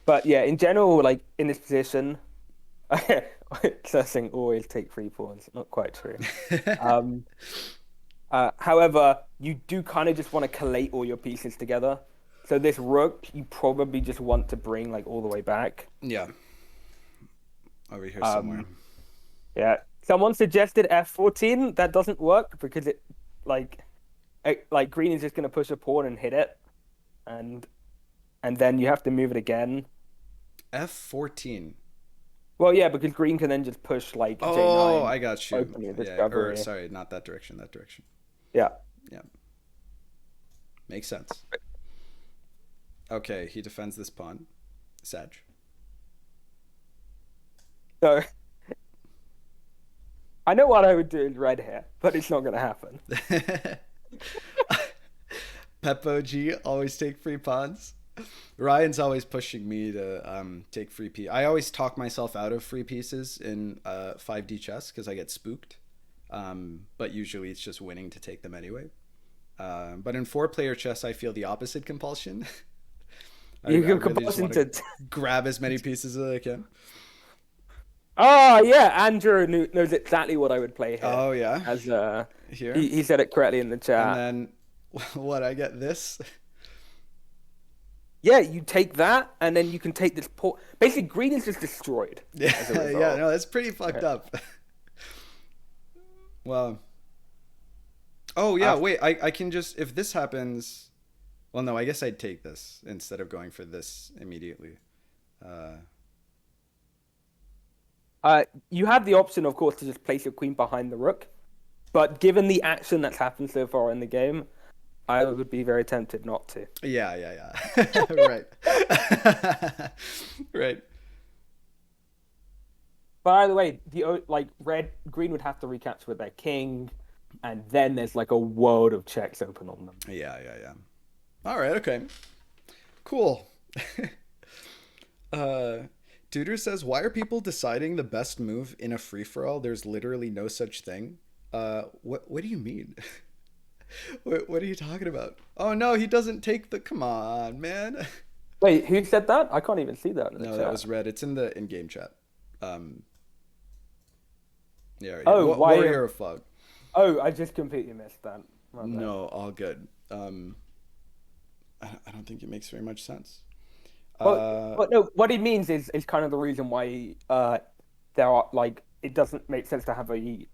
but yeah, in general, in this position, saying always take 3 pawns. Not quite true. However, you do kind of just want to collate all your pieces together. So this rook, you probably just want to bring all the way back. Yeah. Over here somewhere. Yeah. Someone suggested F14. That doesn't work because like like green is just gonna push a pawn and hit it, and then you have to move it again. F14. Well, yeah, because green can then just push like Oh, J9, I got you. opening Yeah, or discovery. sorry, not that direction. That direction. Yeah. Yeah, makes sense. Okay, he defends this pawn. Sag. So I know what I would do in red here, but it's not gonna happen. Peppo G always take free pawns. Ryan's always pushing me to take free piece. I always talk myself out of free pieces in 5D chess because I get spooked. But usually it's just winning to take them anyway. But in 4-player chess, I feel the opposite compulsion. I You can really just compulsion want to to. grab as many pieces as I can. Oh yeah, Andrew knows exactly what I would play here. Oh yeah, As here. he said it correctly in the And chat. then what? I get this. Yeah, you take that, and then you can take this pawn. Basically, green is just destroyed Yeah, as a yeah. result. No, that's pretty fucked Okay. up. Well. Oh yeah. Uh, Wait. I can just if this happens. Well, no. I guess I'd take this instead of going for this immediately. Uh, you have the option, of course, to just place your queen behind the rook. But given the action that's happened so far in the game, I would be very tempted not to. yeah. Yeah. Yeah. Right. Right. By the way, like green would have to recapture with their king, and then there's like a world of checks open on them. Yeah. Yeah. Yeah. All right. Okay. Cool. uh, Duder says, "Why are people deciding the best move in a free for all? There's literally no such thing." What do you mean? What are you talking about? Oh no, he doesn't take the. Come on, man. Wait, who said that? I can't even see that in the No, that chat. was red. It's in the in-game chat. Um, yeah, right here. Oh, why? Warrior of Fog. Oh, I just completely missed that. My bad. No, all good. I don't think it makes very much sense. But no, what he means is kind of the reason why there are like it doesn't make sense to have a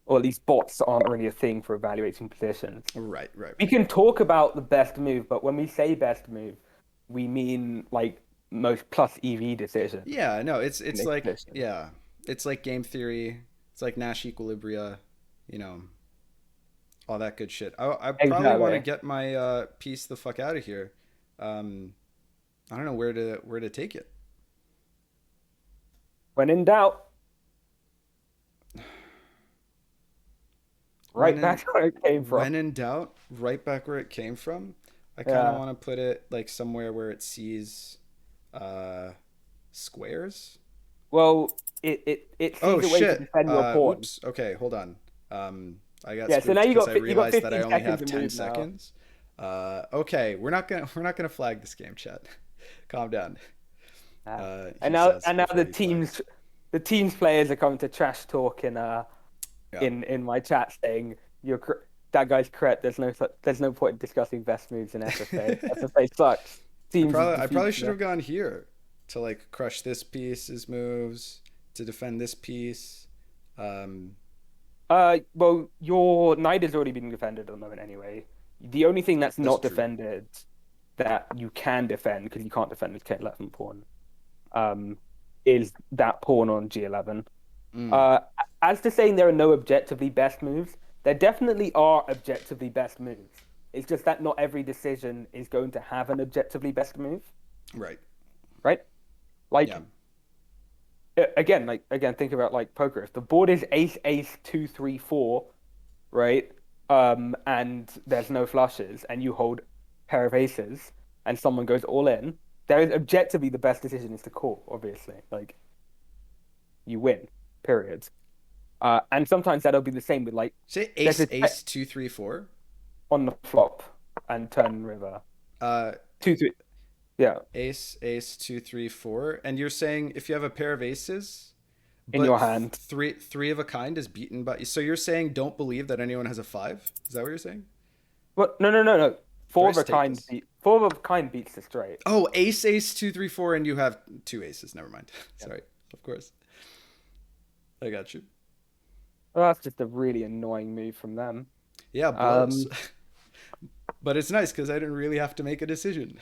or at least bots aren't really a thing for evaluating positions. Right, right, We right. can talk about the best move, but when we say best move, we mean like most plus EV decision Yeah, no, in it's a like position. yeah, it's like game theory. It's like Nash equilibria. You know, all that good shit. I probably want to Exactly. get my piece the fuck out of here. Um, I don't know where to take it. When in doubt, When right in back where it came from. when in doubt, right back where it came from. I kind of Yeah. want to put it like somewhere where it sees uh squares. Well, it Oh sees a way to shit. defend your pawn. Oops. Okay, hold on. I got Yeah. So now spooked because I you got realized that I 15 only seconds have to 10 move now. seconds. Okay, we're not gonna flag this game, chat. Calm down. He says And now before he flags. the teams players are coming to trash talk Yeah. in my chat saying that guy's correct. There's no point in discussing best moves in SFA. SFA sucks. Teams is I the probably should future. have gone here to like crush this piece's moves, to defend this piece. Um, Well, your knight has already been defended at the moment anyway. The only thing that's that's not true. defended that you can defend because you can't defend with K11 pawn, um, is that pawn on G11. Mm, Uh, as to saying there are no objectively best moves, there definitely are objectively best moves. It's just that not every decision is going to have an objectively best move, right. right? Yeah. Like again, think about like poker. If the board is ace, ace, two, three, four, right? And there's no flushes, and you hold pair of aces, and someone goes all in, there is objectively the best decision is to call, obviously. Like you win, period. And sometimes that'll be the same with like Say there's ace a check ace 2 3 4. on the flop and turn river. Uh, Two, three, yeah, ace ace 2 3 4, and you're saying if you have a pair of aces, in but your hand. three of a kind is beaten by. So you're saying don't believe that anyone has a five? Is that what you're saying? But no. Thrice take this. Four of a kind beats the straight. Oh, ace ace 2 3 4, and you have two aces. Never mind. Yeah. Sorry. Of course. I got you. Well, that's just a really annoying move from them. Yeah, blows. Um, But it's nice because I didn't really have to make a decision.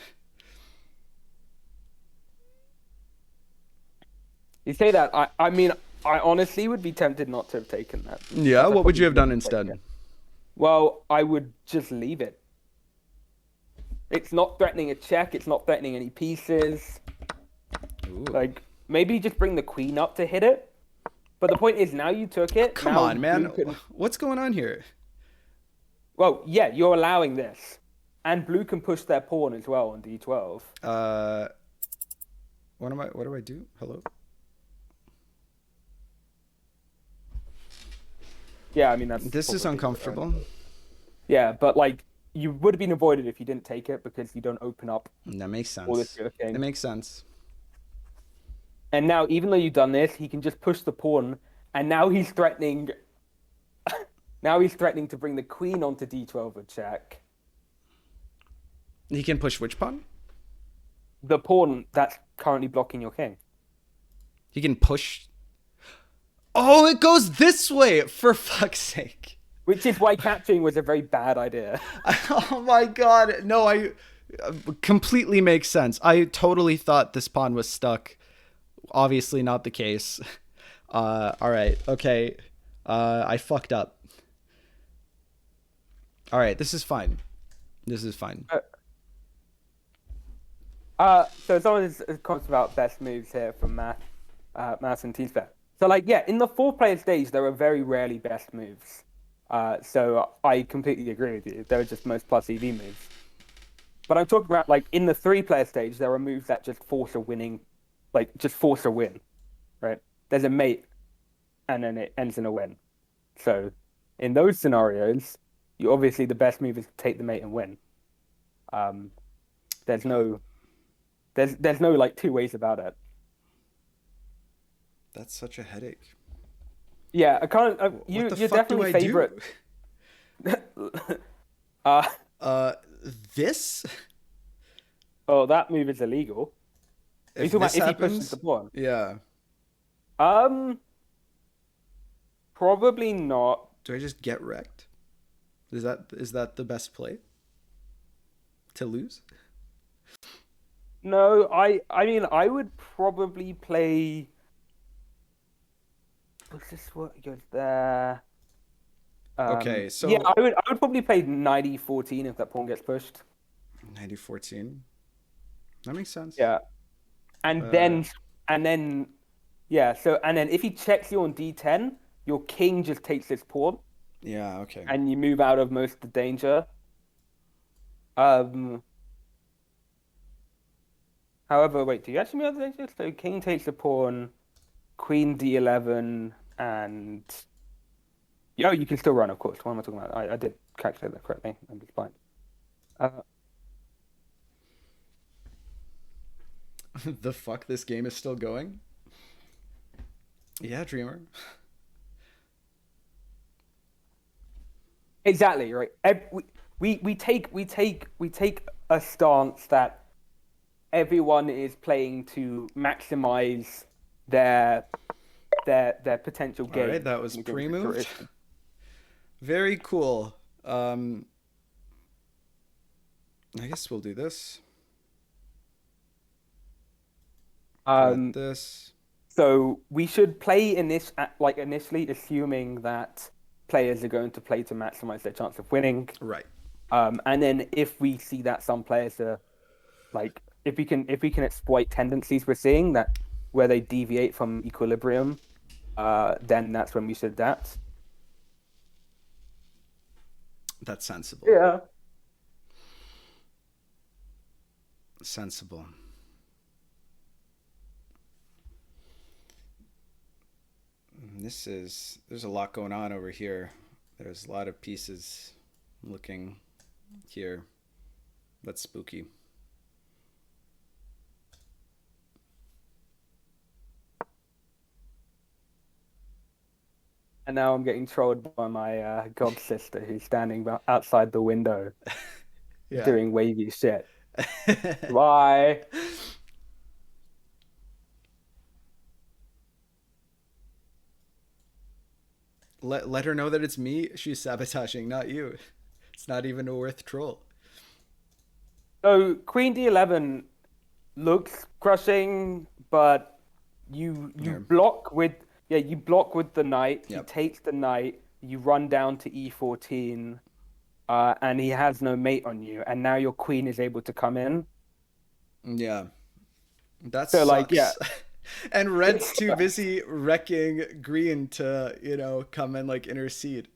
you say that, I mean, I honestly would be tempted not to have taken that. Yeah, Like, I what would you probably have done wouldn't take it. instead? Well, I would just leave it. It's not threatening a check. It's not threatening any pieces. Ooh. Like, maybe just bring the queen up to hit it. But the point is, now you took it. Come Now on, man. blue can. What's going on here? Well, yeah, you're allowing this, and blue can push their pawn as well on d12. Uh, what do I do? Hello? Yeah, I mean that's This is probably uncomfortable. Yeah, but like you would have been avoided if you didn't take it because you don't open up That makes all this sense. to your That king. makes sense. And now, even though you've done this, he can just push the pawn, and now he's threatening. Now he's threatening to bring the queen onto d12 with check. He can push which pawn? The pawn that's currently blocking your king. He can push. Oh, it goes this way! For fuck's sake. Which is why capturing was a very bad idea. Oh my god. No, I completely makes sense. I totally thought this pawn was stuck. Obviously not the case. All right. Okay. I fucked up. All right, this is fine. This is fine. So someone is comments about best moves here from Matt and Teamspec. So like, yeah, in the 4-player stage, there are very rarely best moves. So I completely agree with you. They're just most plus EV moves. But I'm talking about like in the 3-player stage, there are moves that just force a winning, like just force a win, right? There's a mate, and then it ends in a win. So in those scenarios, you obviously the best move is to take the mate and win. There's no like two ways about it. That's such a headache. Yeah, I can't. What the You're fuck do definitely I favorite. do? uh, Uh, this? oh, that move is illegal. Are you If talking about this if he pushes the happens? pawn? Yeah. Um, probably not. Do I just get wrecked? Is that the best play? To lose? No, I mean I would probably play. What's this? What goes there? Okay, Yeah, so I would probably play 90-14 if that pawn gets pushed. 90-14. That makes sense. Yeah, and Uh, then and then yeah. So and then if he checks you on d10, your king just takes this pawn, yeah, okay. and you move out of most of the danger. Um. However, wait, do you actually move out of the danger? So king takes a pawn, queen d11, and oh, you can still run, of course. What am I talking about? I did calculate that correctly. I'm just fine. The fuck, this game is still going? Yeah, Dreamer. Exactly right. We take a stance that everyone is playing to maximize their potential All gain. right, that was in the game pre-moved. fruition. Very cool. I guess we'll do this. Threat this. So we should play in this like initially assuming that players are going to play to maximize their chance of winning. Right. And then if we see that some players are like if we can exploit tendencies we're seeing that where they deviate from equilibrium, then that's when we should adapt. That's sensible. Yeah. Sensible. There's a lot going on over here. There's a lot of pieces looking here. That's spooky. And now I'm getting trolled by my god sister who's standing outside the window Yeah. doing wavy shit. Bye. Let her know that it's me she's sabotaging, not you. It's not even a worth troll. So Queen D11 looks crushing, but you Here. block with you block with the knight. He Yep. takes the knight. You run down to E14, and he has no mate on you. And now your queen is able to come in. Yeah. That So like yeah, sucks. And red's it's too busy wrecking green to, come and like intercede.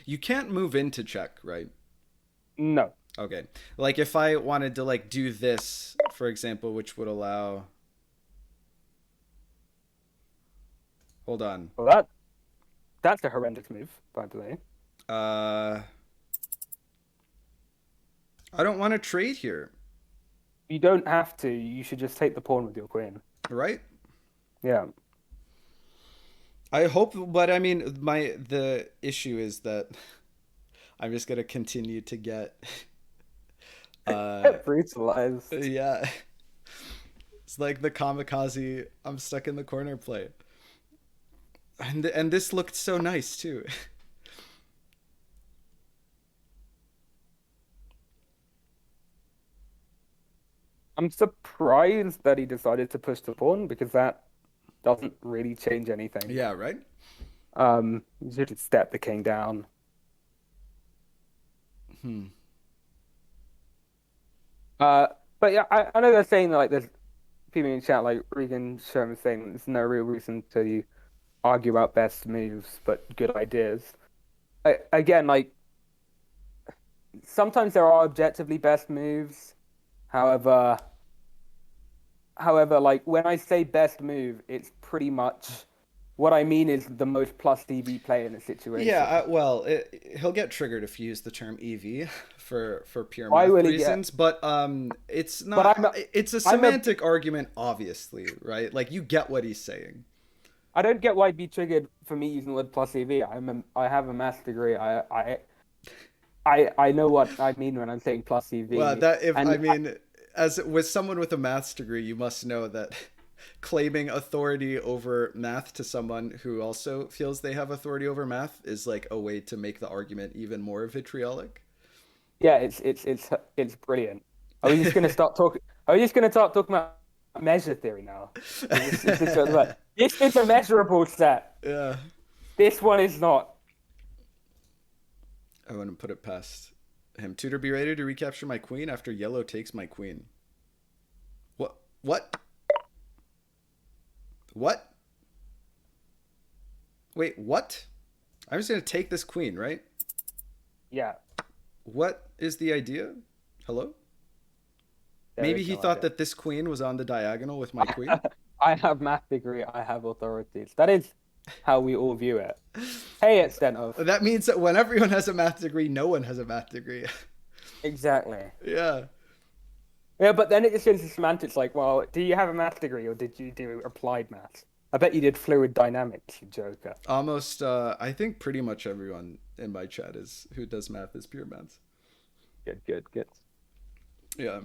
You can't move into check, right? no. Okay. Like if I wanted to like do this, for example, which would allow. Hold on. Well, that's a horrendous move, by the way. Uh I don't want to trade here, You don't have to. You should just take the pawn with your queen. right? Yeah. I hope, but I mean, the issue is that I'm just gonna continue to get, uh, Brutalized. yeah, it's like the kamikaze. I'm stuck in the corner play, and this looked so nice too. I'm surprised that he decided to push the pawn because that doesn't really change anything. Yeah, right. You should just step the king down. Hmm. Uh, but yeah, I know they're saying that, like there's people in chat like Regan Sherman saying there's no real reason to argue about best moves, but good ideas. Again, like sometimes there are objectively best moves. However, like when I say best move, it's pretty much what I mean is the most plus DV play in a Yeah, situation. well, he'll get triggered if you use the term EV for pure I math really get, reasons, but it's but not. It's a I'm a semantic argument, obviously, right? Like you get what he's saying. I don't get why it'd be triggered for me using the word plus EV. I have a maths degree. I know what I mean when I'm saying plus Well, EV. that if I And mean, as with someone with a maths degree, you must know that claiming authority over math to someone who also feels they have authority over math is like a way to make the argument even more vitriolic. yeah, it's brilliant. Are we just gonna start talking? Are we just gonna start talking about measure theory now? Is this what, this is a measurable set. Yeah, This one is not. I wouldn't put it past him. Tutor, be ready to recapture my queen after yellow takes my queen. What? What? What? Wait, what? I'm just gonna take this queen, right? Yeah, What is the idea? Hello? there Maybe is he no thought idea. that this queen was on the diagonal with my queen. I have math degree. I have authorities. That is how we all view it. Hey, extent of That means that when everyone has a math degree, no one has a math degree. exactly. Yeah. Yeah, but then it just gets into semantics like, well, do you have a math degree or did you do applied maths? I bet you did fluid dynamics, you joker. Almost, I think pretty much everyone in my chat is who does math is pure maths. Good, good, good. Yeah.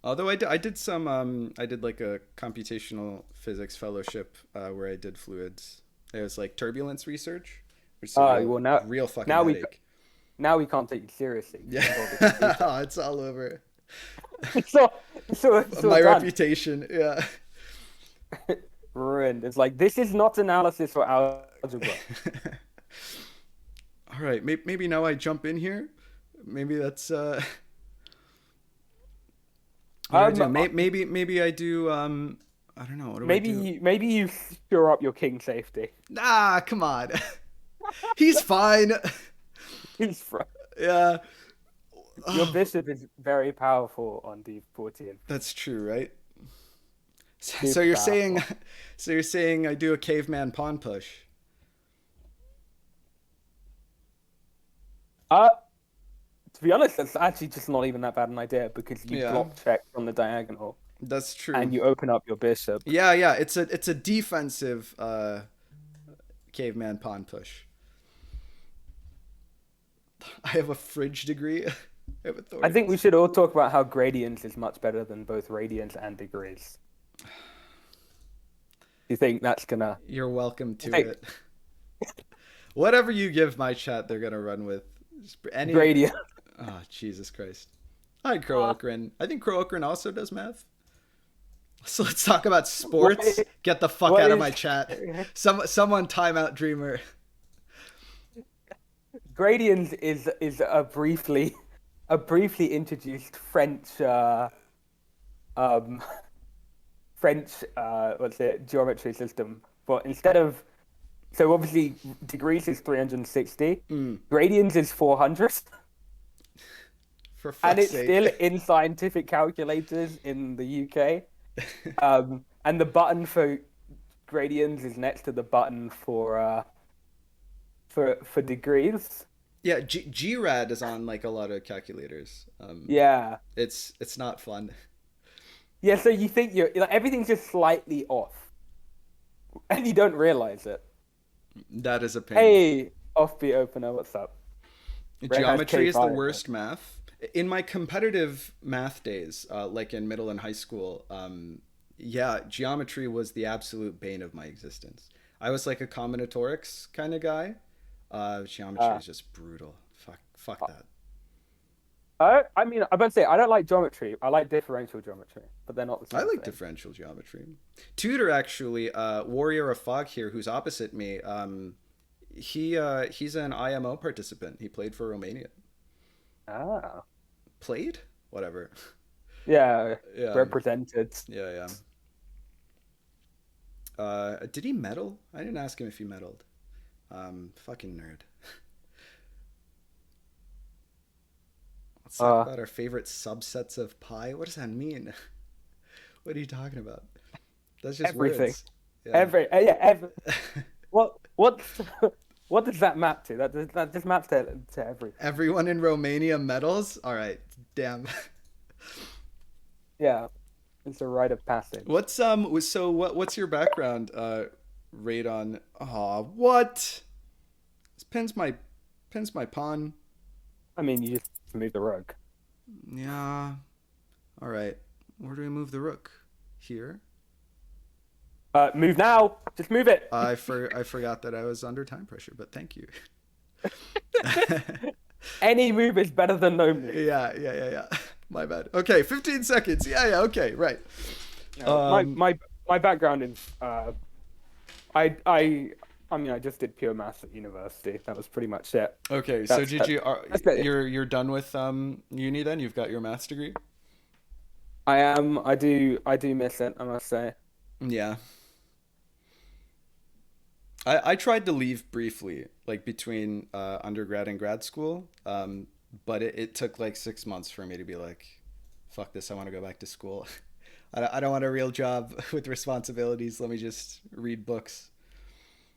Although I did some, I did like a computational physics fellowship where I did fluids. It was like turbulence research, which is a Well now real fucking now we headache. now we can't take you seriously. Yeah. You've involved a computer. It's all over. So so My done. reputation, yeah. Ruined. It's like this is not analysis or algebra. All right, maybe now I jump in here. Maybe that's what do I do? Um, uh, Maybe I do I don't know. What do I do? maybe you shore up your king safety. Ah, come on. He's fine. He's fr- Yeah. Your Oh, bishop is very powerful on D14. that's true, right? So Super you're saying powerful. so you're saying I do a caveman pawn push. Uh, to be honest, that's actually just not even that bad an idea because you Yeah, block check on the diagonal that's true. and you open up your bishop. Yeah, it's a defensive caveman pawn push. I have a fridge degree. I have I think we authorities. should all talk about how gradients is much better than both radians and degrees. Do you think that's gonna? You're welcome to Hey, it. Whatever you give my chat, they're gonna run with. Any. gradient. Oh, Jesus Christ. Hi, Crow Okran. I think Crow Okran also does math. So let's talk about What sports. is, Get the fuck what out of is my chat. Someone timeout Dreamer. gradients is a briefly introduced um French what's it geometry system. But instead of so obviously degrees is 360, gradients is 400, For and fuck's it's still sake. in scientific calculators in the UK. And the button for gradients is next to the button for degrees. Yeah, GRAD is on like a lot of calculators. Yeah. It's not fun. Yeah, so you think you're like everything's just slightly off, and you don't realize it. That is a pain. Hey, offbeat opener, what's up? Red has Geometry is the K5. worst math. In my competitive math days, like in middle and high school, yeah, geometry was the absolute bane of my existence. I was like a combinatorics kind of guy. Geometry Uh, is just brutal. Fuck that. I mean, I'm about to say I don't like geometry. I like differential geometry, but they're not the I same like thing. differential geometry. Tutor actually, Warrior of Fog here, who's opposite me. He's an IMO participant. He played for Romania. Ah, Played? Whatever. yeah, Yeah, represented. yeah. Did he medal? I didn't ask him if he medaled. Fucking nerd. Let's talk Uh, about our favorite subsets of pi. What does that mean? What are you talking about? That's just everything, words. Yeah. yeah, what what does that map to? That just maps to everything. Everyone in Romania medals? All right. Damn. Yeah, it's a rite of passage. What's your background radon? Aw, what? This pins my pawn. I mean, you just move the rug. Yeah. All right. Where do we move the rook? Here. Move now. Just move it. I forgot that I was under time pressure, but thank you. Any move is better than no move. Yeah. My bad. Okay, 15 seconds. Yeah. Okay, right. My background is I mean I just did pure maths at university. That was pretty much it. Okay, so did you? That's it. You're done with uni then? You've got your maths degree. I am. I do miss it. I must say. Yeah. I tried to leave briefly, like between undergrad and grad school, but it took like 6 months for me to be like, fuck this, I want to go back to school. I don't want a real job with responsibilities. Let me just read books.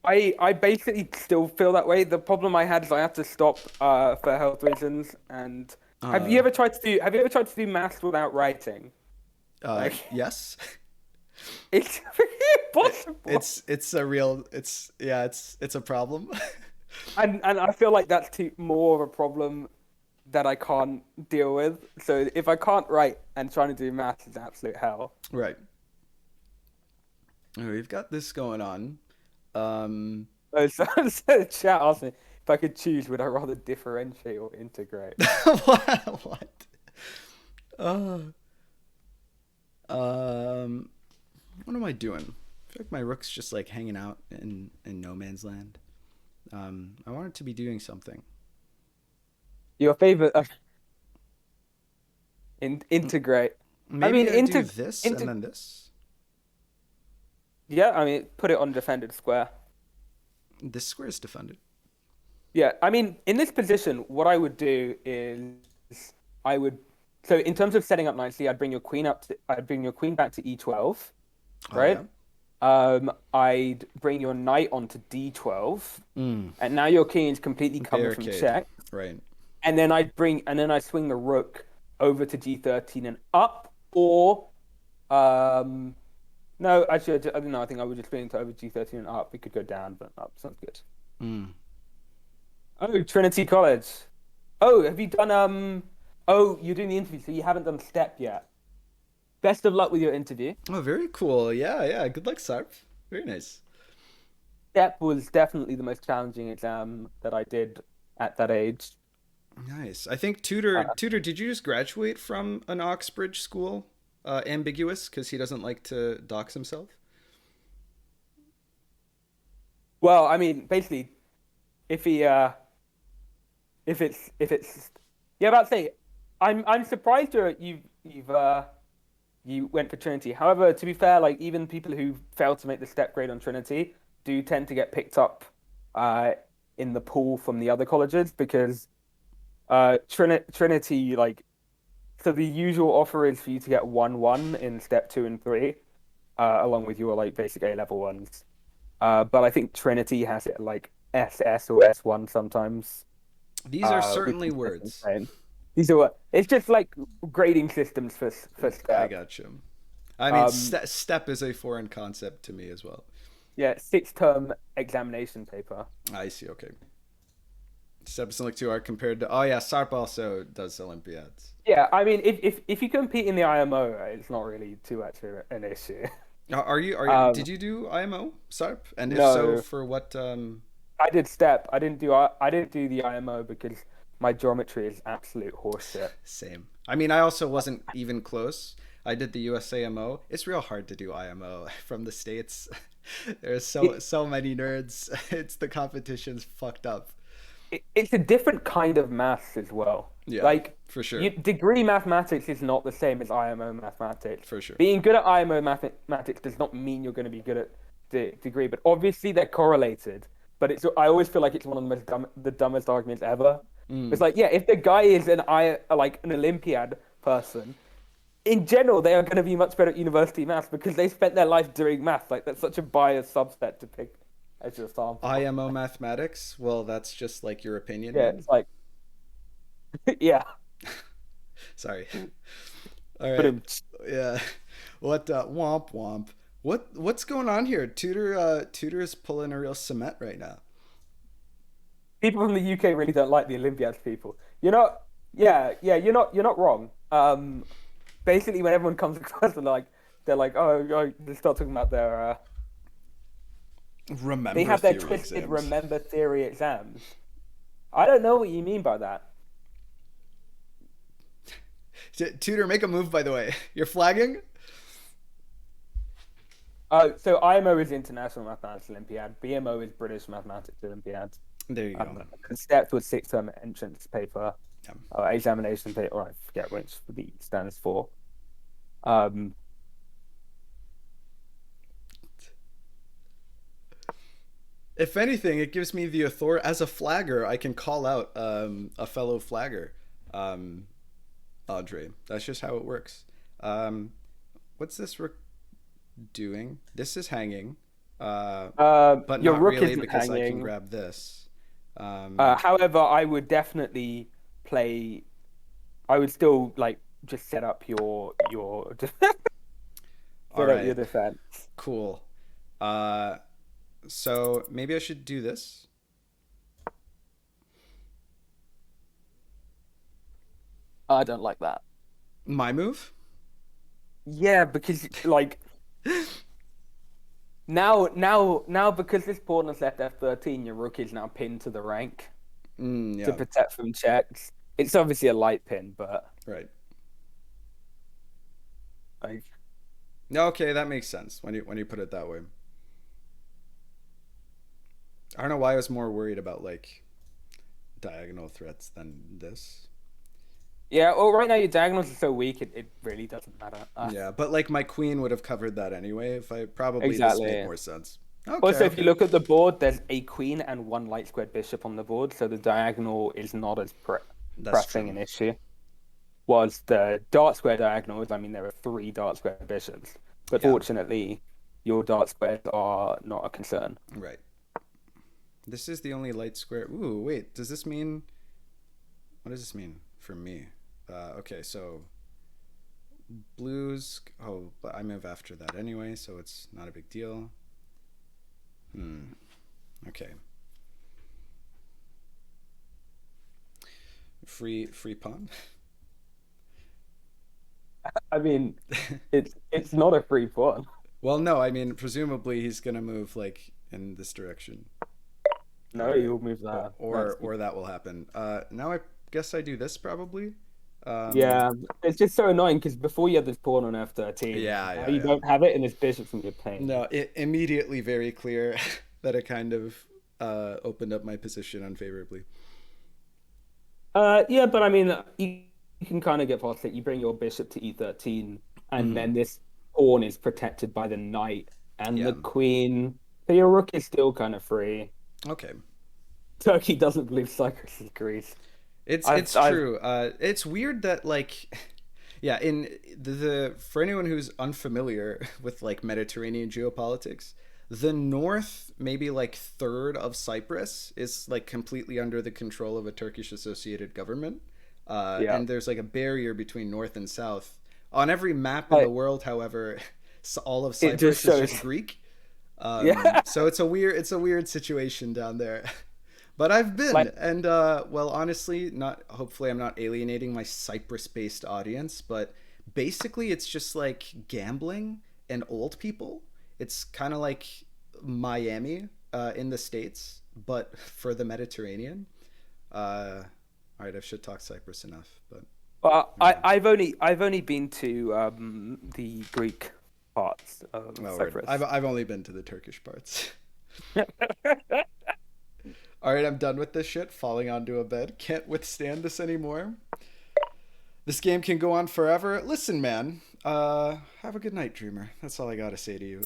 I basically still feel that way. The problem I had is I had to stop for health reasons. And have you Uh, ever tried to do maths without writing? Like yes. it's impossible. It's a problem. And I feel like that's more of a problem that I can't deal with. So if I can't write and trying to do maths is absolute hell. Right. We've got this going on. So the chat asked me if I could choose, would I rather differentiate or integrate? What? Uh, what am I doing? I feel like my rook's just like hanging out in no man's land. I want it to be doing something. Your favorite integrate. Maybe I do Integ this inter and then this. yeah, I mean put it on defended square. This square is defended. Yeah, I mean in this position what I would do is I would so in terms of setting up nicely, I'd bring your queen back to e12, Oh right? yeah. I'd bring your knight onto d12, Mm. and now your king is completely covered from Barricade. check. Right. And then I swing the rook over to g13 and up, or no, actually, I don't know. I think I would just bring it to over g13 and up. We could go down, but up sounds good. Mm. Oh, Trinity College. Oh, have you done Oh, you're doing the interview, so you haven't done step yet. Best of luck with your interview. Oh, very cool. Yeah, yeah. Good luck, Sarp. Very nice. Step was definitely the most challenging exam that I did at that age. Nice. I think Tutor, Uh, Tutor, did you just graduate from an Oxbridge school? Ambiguous because he doesn't like to dox himself. well, I mean, basically, if he if it's yeah, about to say, I'm surprised you went for Trinity. However, to be fair, like even people who fail to make the step grade on Trinity do tend to get picked up uh in the pool from the other colleges because Trinity like so the usual offer is for you to get 1-1 in step 2 and 3, along with your like basic A level ones. But I think Trinity has it like SS or S1 sometimes, These are which certainly is just words. insane. These are it's just like grading systems for I step. got you. I mean, Um, step is a foreign concept to me as well. yeah, 6 term examination paper. I see. Okay. Step doesn't look too hard compared to. Oh yeah, Sarp also does Olympiads. Yeah, I mean, if you compete in the IMO, right, it's not really too much of an issue. Are you? Are you? Um, Did you do IMO, Sarp? And if so, no, for what? I did step. I didn't do the IMO because my geometry is absolute horseshit. Same. I mean, I also wasn't even close. I did the USAMO. It's real hard to do IMO from the States. There's It, so many nerds. It's the competition's fucked up. it's a different kind of maths as well. Yeah, Like for sure. degree mathematics is not the same as IMO mathematics. For sure. Being good at IMO mathematics does not mean you're going to be good at the degree, but obviously they're correlated. But I always feel like it's one of the dumbest arguments ever. It's Mm. like, yeah, if the guy is like an Olympiad person, in general, they are going to be much better at university maths because they spent their life doing math. Like that's such a biased subset to pick as your sample. IMO mathematics? Well, that's just like your opinion, Yeah, man. it's like, yeah, Sorry. All but right. Yeah. What womp womp. What's going on here? Tutor is pulling a real cement right now. people from the UK really don't like the Olympiads people. You're not, yeah, you're not wrong. Basically, when everyone comes across, they're like, oh, they start talking about they Remember have their theory twisted exams. remember theory exams. I don't know what you mean by that. Tutor, make a move by the way. You're flagging? So IMO is International Mathematics Olympiad. BMO is British Mathematics Olympiad. There you go. Concept was 6 term entrance paper, Yeah. examination paper. Or I forget which the stands for. Um, If anything, it gives me the authority as a flagger. I can call out a fellow flagger, um, Audrey. That's just how it works. Um, what's this doing? This is hanging, but your not rook really isn't because I can hanging. grab this. Um, However, I would definitely play. I would still like just set up your all set up your right, defense. cool. Uh, so maybe I should do this. I don't like that. My move. Yeah, because like now because this pawn has left f13, your rook is now pinned to the rank to Yeah, protect from checks. It's obviously a light pin, but right. like Okay, that makes sense when you put it that way. I don't know why I was more worried about like diagonal threats than this. yeah. Well, right now your diagonals are so weak, it really doesn't matter. Yeah, but like my queen would have covered that anyway. If I probably this made Exactly. more sense. Okay, Also, if you okay, look at the board, there's a queen and one light squared bishop on the board, so the diagonal is not as that's pressing true. an issue. Was the dark square diagonals, I mean, there are 3 dark square bishops, but Yeah, fortunately, your dark squares are not a concern. right. This is the only light square. Ooh, wait. Does this mean? What does this mean for me? Okay, so blues. Oh, but I move after that anyway, so it's not a big deal. Okay. Free pawn. I mean, it's not a free pawn. Well, no, I mean presumably he's gonna move like in this direction. No, Or you'll move there. That's or that will happen. Now I guess I do this probably. Um, yeah. It's just so annoying because before you had this pawn on F13, yeah, now yeah, you yeah. don't have it, and this bishop's in your pain. No, it immediately very clear that it kind of opened up my position unfavorably. Yeah, but I mean, you can kind of get past it. You bring your bishop to E13, and Hmm. then this pawn is protected by the knight and Yeah. the queen. So your rook is still kind of free. Okay. Turkey doesn't believe Cyprus is Greece. It's I've true. It's weird that like, yeah, in the for anyone who's unfamiliar with like Mediterranean geopolitics, the north, maybe like third of Cyprus, is like completely under the control of a Turkish associated government, yeah. and there's like a barrier between north and south. On every map in the Like world, however, all of it just Cyprus is just shows. Greek. Yeah. So it's a weird situation down there. But I've been, Like and well, honestly, not hopefully I'm not alienating my Cyprus-based audience, but basically it's just like gambling and old people. It's kind of like Miami in the States, but for the Mediterranean. All right, I should talk Cyprus enough, but I've only been to the Greek parts of oh, word. Cyprus. I've only been to the Turkish parts. All right, I'm done with this shit. Falling onto a bed. Can't withstand this anymore. This game can go on forever. Listen, man. Have a good night, dreamer. That's all I gotta say to you.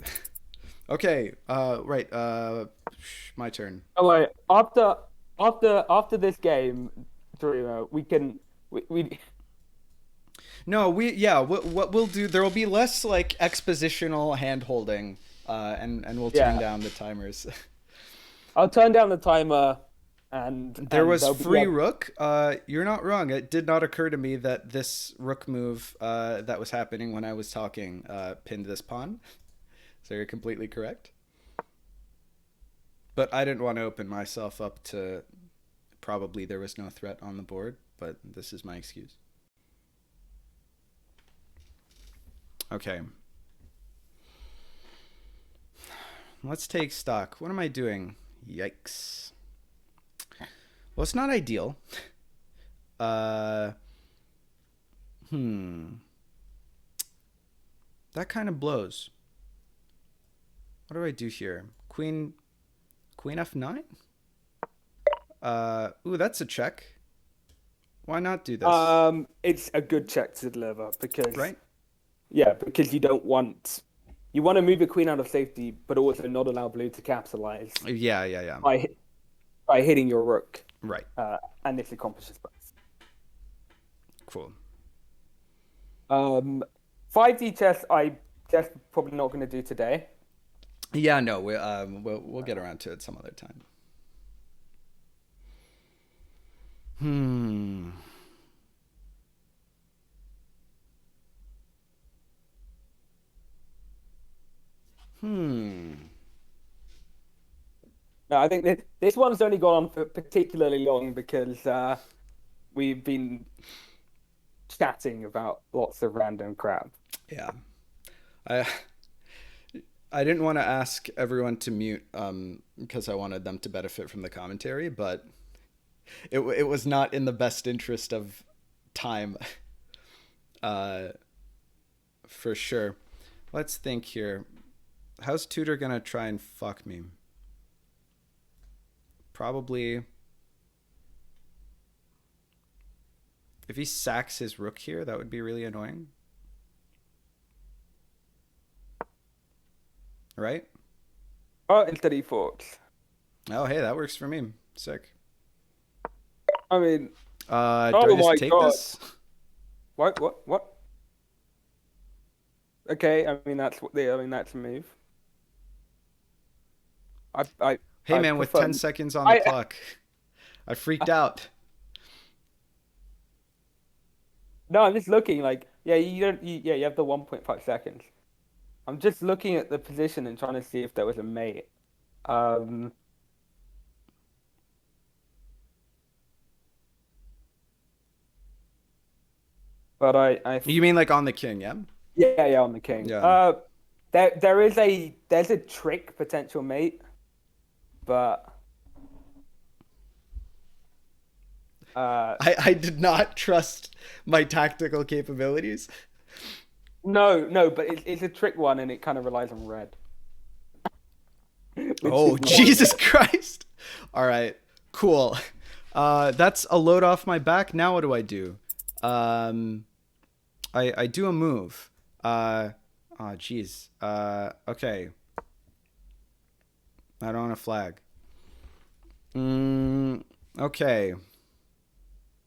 Okay. Right. My turn. Oh wait, after this game, Dreamer, we No, we yeah. What we'll do? There will be less like expositional hand holding, and we'll turn yeah. down the timers. I'll turn down the timer, There and was there'll be free rook. You're not wrong. It did not occur to me that this rook move that was happening when I was talking pinned this pawn. So you're completely correct. But I didn't want to open myself up to probably there was no threat on the board, but this is my excuse. Okay. Let's take stock. What am I doing? Yikes. Well, it's not ideal. Uh, That kind of blows. What do I do here? Queen F9? Ooh, that's a check. Why not do this? it's a good check to deliver because Right? yeah, because you want to move your queen out of safety, but also not allow blue to capitalize Yeah. by by hitting your rook, Right. and this accomplishes both. Cool. 5D chess, I guess probably not going to do today. Yeah, no, we'll get around to it some other time. Hmm. Hmm. No, I think this one's only gone on for particularly long because we've been chatting about lots of random crap. Yeah. I I didn't want to ask everyone to mute because I wanted them to benefit from the commentary, but it was not in the best interest of time. Uh, for sure. Let's think here. How's Tudor gonna try and fuck me? Probably if he sacks his rook here, that would be really annoying. Right? Oh, instead he forks. Oh, hey, that works for me. Sick. I mean, Do I oh just my take God. this? What? Okay, I mean that's a move. I Hey I man, with prefer 10 seconds on the clock, I freaked out. No, I'm just looking like yeah, you have the 1.5 seconds. I'm just looking at the position and trying to see if there was a mate. Um but I You mean like on the king? Yeah. yeah, on the king. Yeah. There's a trick potential mate, but I did not trust my tactical capabilities. no, but it's a trick one, and it kind of relies on red, which Oh, is not. Jesus Christ. All right. Cool. That's a load off my back. Now what do I do? Um, I do a move. Oh, geez. Okay. I don't want a flag. Okay.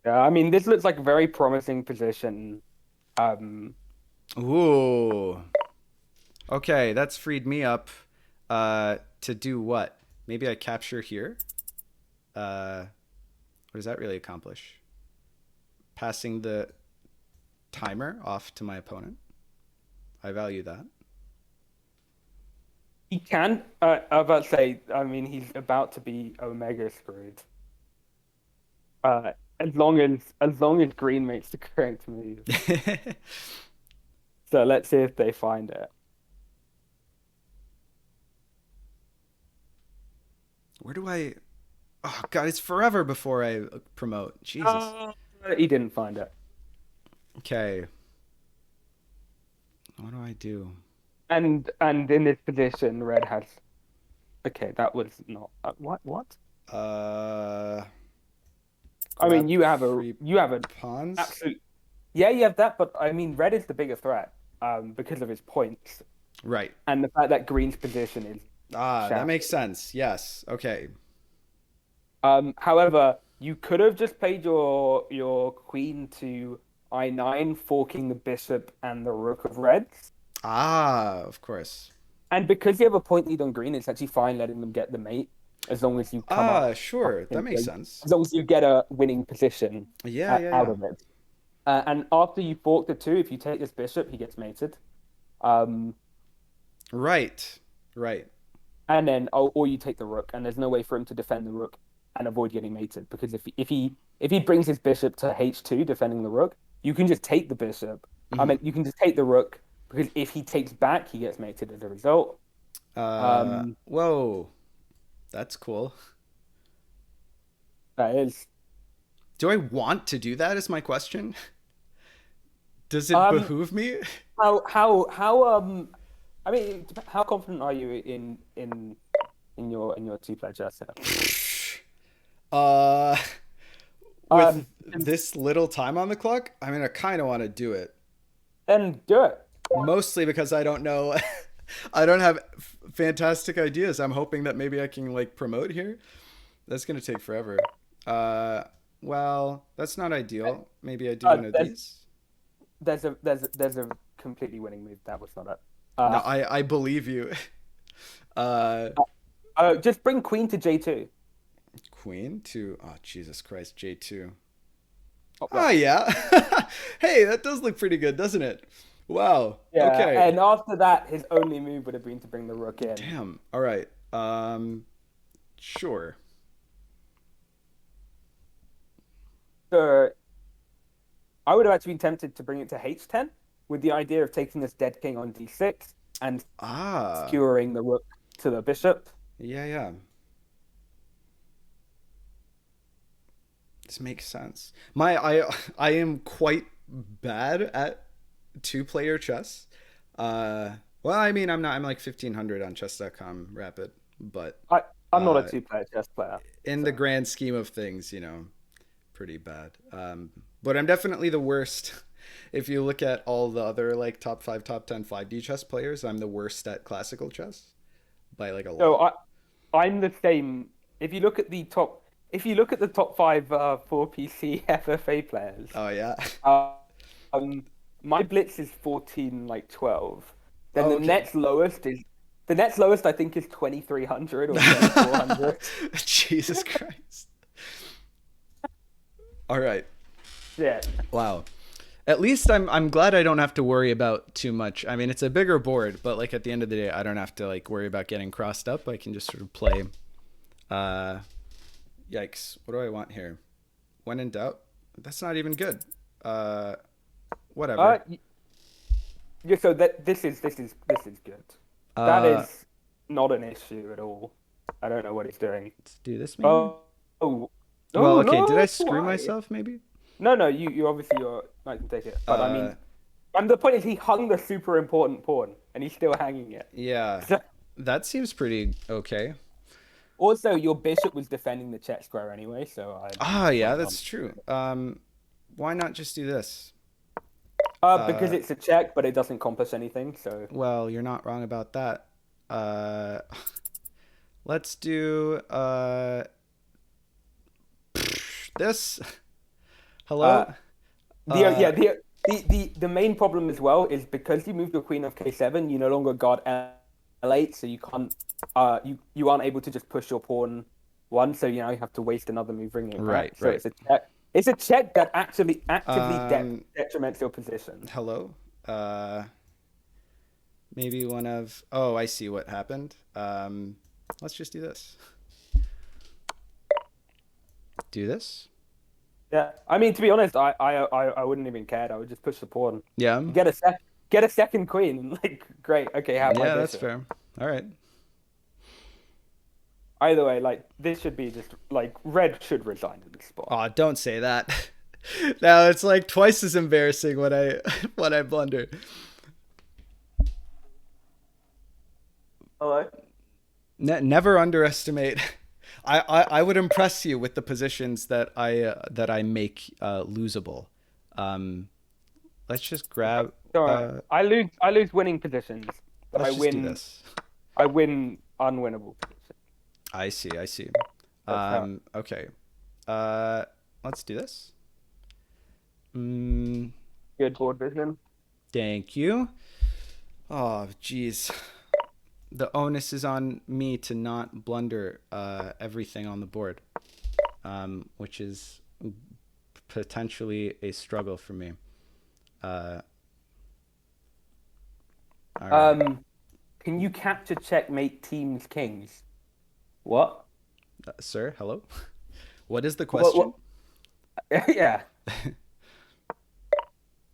Yeah, I mean, this looks like a very promising position. Um, Ooh. Okay, that's freed me up. To do what? Maybe I capture here. What does that really accomplish? Passing the timer off to my opponent. I value that. he can. I was about to say. I mean, he's about to be Omega screwed. As long as green makes the correct move. So let's see if they find it. Where do I? Oh God, it's forever before I promote. Jesus. Uh, he didn't find it. Okay. What do I do? And in this position, red has. Okay, that was not what? Uh, I mean, grab free you have an pawns. absolute. Yeah, you have that, but I mean, red is the bigger threat, because of his points Right. and the fact that green's position is Ah, that shattered. makes sense. Yes. Okay. However, you could have just played your queen to I9, forking the bishop and the rook of reds. Ah, of course. And because you have a point lead on green, it's actually fine letting them get the mate as long as you come Ah, up, sure. That makes like, sense. as long as you get a winning position Yeah, yeah, out yeah. of it. And after you fork the two, if you take this bishop, he gets mated. Um, Right. Right. and then or you take the rook, and there's no way for him to defend the rook and avoid getting mated because if he brings his bishop to h2 defending the rook, you can just take the bishop. I Hmm. mean, you can just take the rook because if he takes back, he gets mated as a result. Um, Whoa. That's cool. that is. Do I want to do that is my question. Does it Um, behoove me? how I mean, how confident are you in your two-player chess setup? Uh, with Um, this little time on the clock, I mean, I kind of want to do it. then do it. Mostly because I don't know. I don't have fantastic ideas. I'm hoping that maybe I can like promote here. That's gonna take forever. Uh, well, that's not ideal. Maybe I do Uh, one of there's these. there's a completely winning move. That was not it. No, Uh, I believe you. Uh, just bring queen to J2. Queen to Jesus Christ, J2. Oh, Oh well, yeah. Hey, that does look pretty good, doesn't it? Wow. yeah, Okay. and after that, his only move would have been to bring the rook in. Damn. All right. Sure. So I would have actually been tempted to bring it to H10 with the idea of taking this dead king on D6 and Ah. skewering the rook to the bishop. Yeah, yeah. This makes sense. I am quite bad at two-player chess. Well, I mean, I'm not. I'm like 1500 on chess.com rapid, but I I'm not a uh, two-player chess player, in the so grand scheme of things, pretty bad. But I'm definitely the worst. If you look at all the other like top five, top 10 5D chess players, I'm the worst at classical chess by like a so lot. I'm the same. If you look at the top five four PC FFA players, Oh yeah. uh, um, my blitz is 14 like 12. Then Oh okay. the next lowest I think is 2300 or 2400. Jesus Christ. All right. Yeah. Wow. At least I'm glad I don't have to worry about too much. I mean, it's a bigger board, but like at the end of the day, I don't have to like worry about getting crossed up. I can just sort of play. Uh, Yikes. What do I want here? When in doubt. That's not even good. Uh, whatever. Yeah, so this is good. That Uh, is not an issue at all. I don't know what he's doing. let's do this maybe. Oh, oh, Well, no, okay. Did I no, screw why? myself? Maybe. No, no, you obviously you're I can take it. But I Uh, mean, and the point is he hung the super important pawn and he's still hanging it. yeah. So, That seems pretty okay. also, your bishop was defending the check square anyway, so I'm Ah, just yeah, like, that's true. Why not just do this? because Uh, it's a check, but it doesn't accomplish anything. So, well, you're not wrong about that. Uh, let's do this. uh, Hello? the Uh, yeah the main problem as well is because you moved your queen of k7, you no longer got l8, so you can't you aren't able to just push your pawn one, so you have to waste another move bringing it right, back. So right. it's a check. It's a check that actually actively Um, detriments your position. hello? Maybe one of. Oh, I see what happened. Let's just do this. Do this. Yeah, I mean to be honest, I wouldn't even care. I would just push the pawn, Yeah. get a second queen, and like great, okay, have my Yeah, that's bishop. fair. All right. Either way, like this should be just like red should resign in this spot. Oh, don't say that. Now it's like twice as embarrassing when I when I blunder. Hello. Never underestimate. I would impress you with the positions that I make losable. Um, let's just grab. Sorry, I lose winning positions, but Let's just do this. I win unwinnable positions. I see. I see. That's how. Okay. Uh, let's do this. Mm, Good board vision. thank you. Oh, jeez. The onus is on me to not blunder everything on the board, which is potentially a struggle for me. All right. Can you capture checkmate teams kings? What? Sir, hello? What is the What? question? Yeah.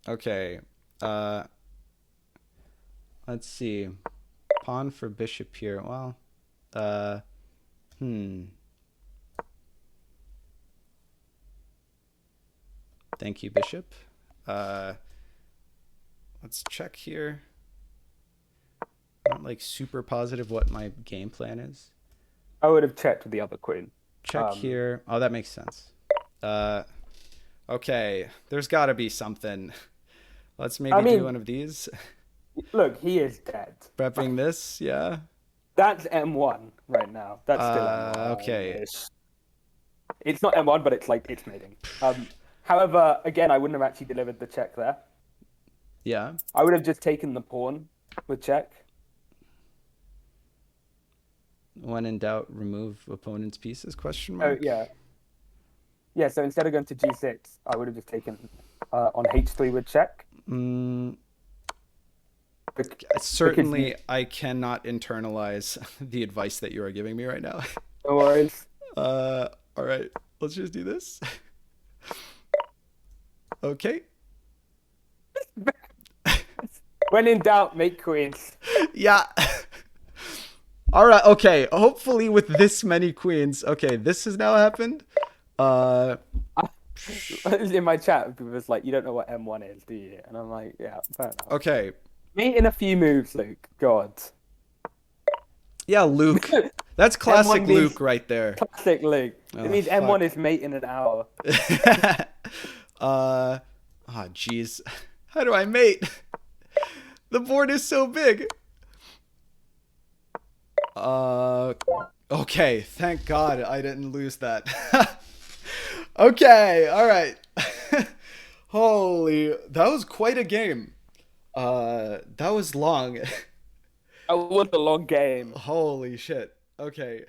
Okay. Uh, let's see. Pawn for bishop here. Well, uh, hmm. Thank you, bishop. Uh, let's check here. Not like super positive what my game plan is. I would have checked with the other queen. Check here. Oh, that makes sense. Okay. There's got to be something. Let's I maybe do mean, one of these. look, he is dead. Prepping this, yeah. That's M1 right now. That's still Okay. M1. It's not M1, but it's like it's mating. However, again, I wouldn't have actually delivered the check there. Yeah. I would have just taken the pawn with check. When in doubt, remove opponent's pieces? Question Oh mark. yeah, yeah. So instead of going to G6, I would have just taken on H3 with check. Certainly, Because I cannot internalize the advice that you are giving me right now. no worries. All right. Let's just do this. Okay. When in doubt, make queens. Yeah. All right. Okay. Hopefully, with this many queens. Okay, this has now happened. In my chat, people was like, "You don't know what M1 is, do you?" And I'm like, "Yeah, fair enough." Okay. Mate in a few moves, Luke. God. Yeah, Luke. That's classic M1 Luke right there. Classic Luke. Oh, It means fuck. M1 is mate in an hour. Oh, jeez. How do I mate? The board is so big. Okay. Thank God I didn't lose that. Okay. All right. Holy, that was quite a game. That was long. It was a long game. Holy shit. Okay.